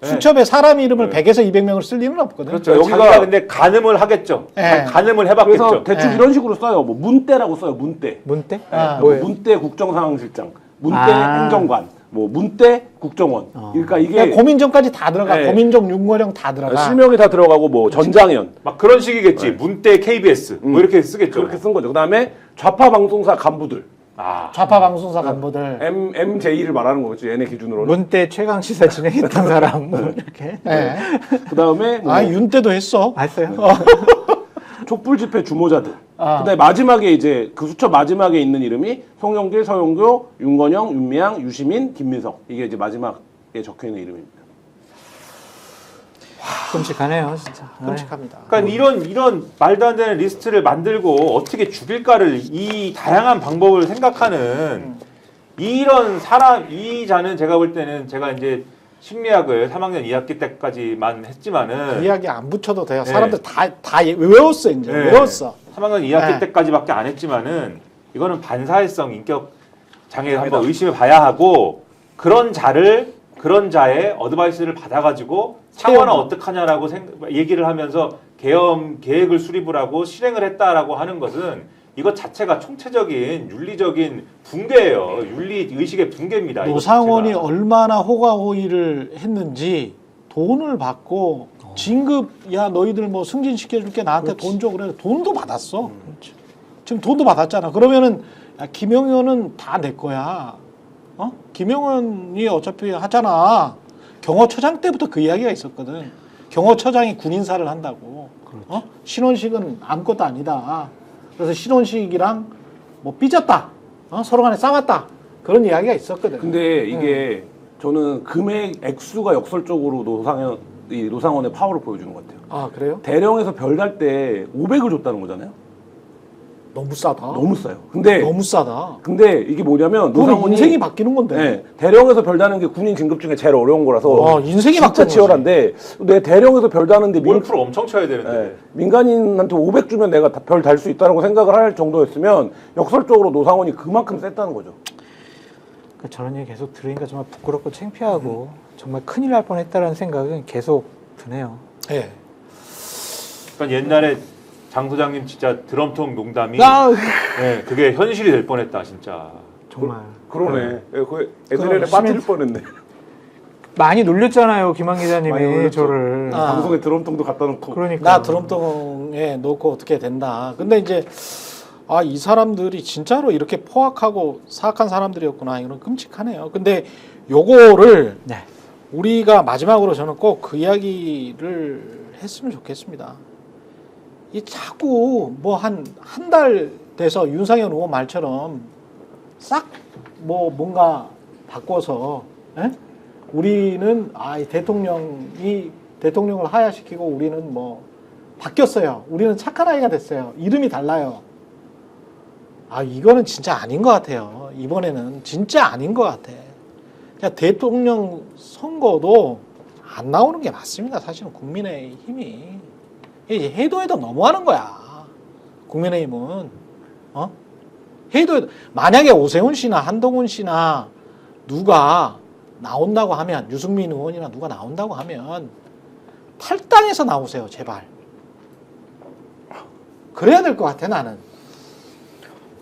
네. 수첩에 사람 이름을 100에서 200명을 쓸 리는 없거든. 그렇죠. 여기가- 자기가 근데 간음을 하겠죠. 네. 간음을 해봤겠죠. 그래서 대충 네. 이런 식으로 써요. 뭐 문대라고 써요. 문대. 문대? 아, 뭐예요? 문대 국정상황실장, 문대 아. 행정관, 뭐 문대 국정원. 그러니까 이게 그냥 고민정까지 다 들어가. 네. 고민정, 윤거령 다 들어가. 실명이 다 들어가고 뭐 전장현 막 그런 식이겠지. 문대 KBS 뭐 이렇게 쓰겠죠. 그렇게 쓴 거죠. 그다음에 좌파 방송사 간부들, 아, 좌파 방송사 간부들. MJ를 말하는 거겠죠. 얘네 기준으로는. 문대 최강 시사 진행했던 사람 뭐 이렇게. 네. 그다음에 뭐 아, 윤 때도 했어. 봤어요? 촛불 집회 주모자들. 아. 그다음에 마지막에 이제 그 수첩 마지막에 있는 이름이 송영길, 서영교, 윤건영, 윤미향, 유시민, 김민석. 이게 이제 마지막에 적혀 있는 이름입니다. 끔찍하네요, 진짜. 끔찍합니다. 그러니까 이런 말도 안 되는 리스트를 만들고 어떻게 죽일까를 이 다양한 방법을 생각하는 이런 사람 이 자는 제가 볼 때는 제가 이제 심리학을 3학년 2학기 때까지만 했지만은 그 이야기 안 붙여도 돼요. 네. 사람들 다 외웠어 이제. 네. 외웠어. 3학년 2학기 네. 때까지밖에 안 했지만은 이거는 반사회성 인격 장애 한번 의심해 봐야 하고 그런 자의 어드바이스를 받아가지고 창원은 채용. 어떡하냐라고 얘기를 하면서 계획을 수립을 하고 실행을 했다라고 하는 것은 이것 자체가 총체적인 윤리적인 붕괴예요. 윤리 의식의 붕괴입니다. 이것 노상원이 자체가. 얼마나 호가호의를 했는지 돈을 받고 진급 야 너희들 뭐 승진시켜줄게 나한테 돈 줘 그래 돈도 받았어. 지금 돈도 받았잖아. 그러면은 야, 김영현은 다 내 거야. 김영현이 어차피 하잖아. 경호처장 때부터 그 이야기가 있었거든. 경호처장이 군인사를 한다고. 신원식은 아무것도 아니다. 그래서 신원식이랑 뭐 삐졌다. 서로 간에 싸웠다. 그런 이야기가 있었거든. 근데 이게 저는 금액 액수가 역설적으로 노상원의 파워를 보여주는 것 같아요. 아 그래요? 대령에서 별 달 때 500을 줬다는 거잖아요. 너무 싸다. 너무 싸요. 근데 너무 싸다. 이게 뭐냐면 그건 노상원이 인생이 바뀌는 건데. 네, 대령에서 별다는 게 군인 진급 중에 제일 어려운 거라서 인생이 진짜 바뀌는 치열한데 내 대령에서 별 다는데 골프를 엄청 쳐야 되는데. 네, 민간인한테 500 주면 내가 별 달 수 있다고 생각을 할 정도였으면 역설적으로 노상원이 그만큼 셌다는 거죠. 그러니까 저런 얘기 계속 들으니까 정말 부끄럽고 창피하고 정말 큰일 날 뻔했다라는 생각은 계속 드네요. 예. 그러니까 옛날에 장 소장님 진짜 드럼통 농담이 아, 네, 그게 현실이 될 뻔했다 진짜. 정말 그러네. 그 애들에 그럼 빠질 뻔했네. 많이 놀렸잖아요, 김한 기자님이 많이 놀렸죠. 저를. 방송에 드럼통도 갖다 놓고. 그러니까 나 드럼통에 놓고 어떻게 된다. 근데 이제 이 사람들이 진짜로 이렇게 포악하고 사악한 사람들이었구나. 이런 끔찍하네요. 근데 요거를 네. 우리가 마지막으로 저는 꼭 그 이야기를 했으면 좋겠습니다. 이 자꾸 뭐 한 달 돼서 윤상현 의원 말처럼 싹 뭐 뭔가 바꿔서 우리는 이 대통령을 하야시키고 우리는 뭐 바뀌었어요. 우리는 착한 아이가 됐어요. 이름이 달라요. 이거는 진짜 아닌 것 같아요. 이번에는 진짜 아닌 것 같아. 그냥 대통령 선거도 안 나오는 게 맞습니다. 사실은 국민의힘이 이제 해도 너무하는 거야. 국민의힘은 해도 만약에 오세훈 씨나 한동훈 씨나 누가 나온다고 하면 유승민 의원이나 누가 나온다고 하면 탈당해서 나오세요, 제발. 그래야 될 것 같아 나는.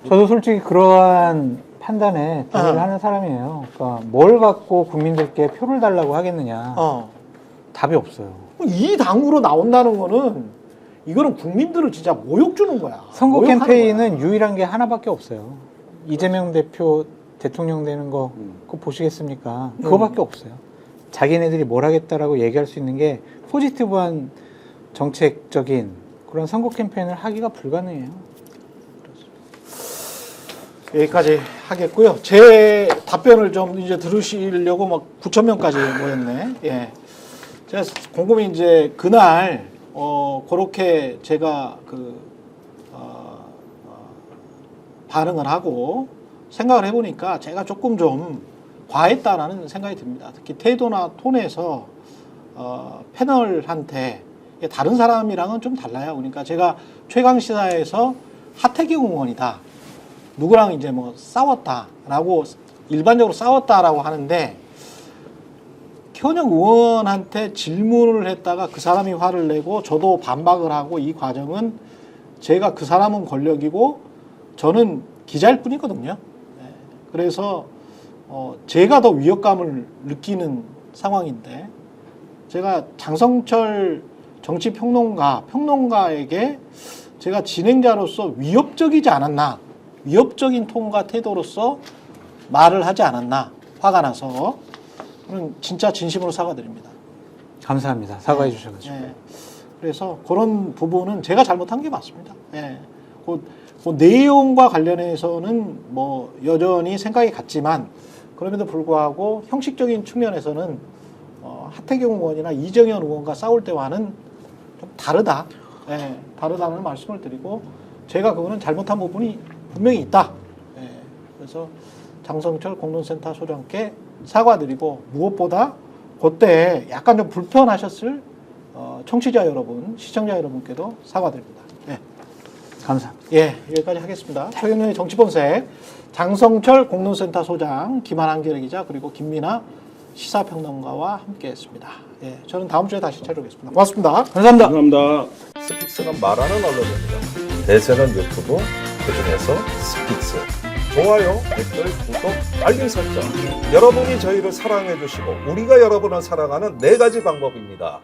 저도 솔직히 그러한 판단에 동의를 하는 사람이에요. 그러니까 뭘 갖고 국민들께 표를 달라고 하겠느냐. 답이 없어요. 이 당으로 나온다는 거는 이거는 국민들을 진짜 모욕 주는 거야. 선거 모욕하는 캠페인은 거야. 유일한 게 하나밖에 없어요. 이재명 대표 대통령 되는 거 그거 보시겠습니까? 그거밖에 없어요. 자기네들이 뭘 하겠다라고 얘기할 수 있는 게 포지티브한 정책적인 그런 선거 캠페인을 하기가 불가능해요. 여기까지 하겠고요. 제 답변을 좀 이제 들으시려고 막 9,000명까지 모였네. 예. 제가 곰곰이 이제 그날 그렇게 제가 반응을 하고 생각을 해보니까 제가 조금 좀 과했다라는 생각이 듭니다. 특히 태도나 톤에서 패널한테 다른 사람이랑은 좀 달라요. 그러니까 제가 최강시사에서 하태경 의원이다. 누구랑 이제 뭐 싸웠다라고 일반적으로 싸웠다라고 하는데 현역 의원한테 질문을 했다가 그 사람이 화를 내고 저도 반박을 하고 이 과정은 제가 그 사람은 권력이고 저는 기자일 뿐이거든요. 그래서 제가 더 위협감을 느끼는 상황인데 제가 장성철 정치평론가에게 제가 진행자로서 위협적이지 않았나, 위협적인 톤과 태도로서 말을 하지 않았나, 화가 나서 저는 진짜 진심으로 사과드립니다. 감사합니다. 사과해 주셔가지고. 그래서 그런 부분은 제가 잘못한 게 맞습니다. 그 내용과 관련해서는 뭐 여전히 생각이 같지만 그럼에도 불구하고 형식적인 측면에서는 하태경 의원이나 이정현 의원과 싸울 때와는 좀 다르다. 다르다는 말씀을 드리고 제가 그거는 잘못한 부분이 분명히 있다. 그래서 장성철 공론센터 소장께 사과드리고 무엇보다 그때 약간 좀 불편하셨을 청취자 여러분, 시청자 여러분께도 사과드립니다. 감사합니다. 여기까지 하겠습니다. 최경영의 정치본색 장성철 공론센터 소장, 김한한 기자 그리고 김민아 시사평론가와 함께했습니다. 저는 다음 주에 다시 찾아오겠습니다. 고맙습니다. 감사합니다. 감사합니다. 스픽스는 말하는 언론입니다. 대세는 유튜브, 그중에서 스픽스. 좋아요, 댓글, 구독, 알림 설정. 여러분이 저희를 사랑해 주시고 우리가 여러분을 사랑하는 4가지 방법입니다.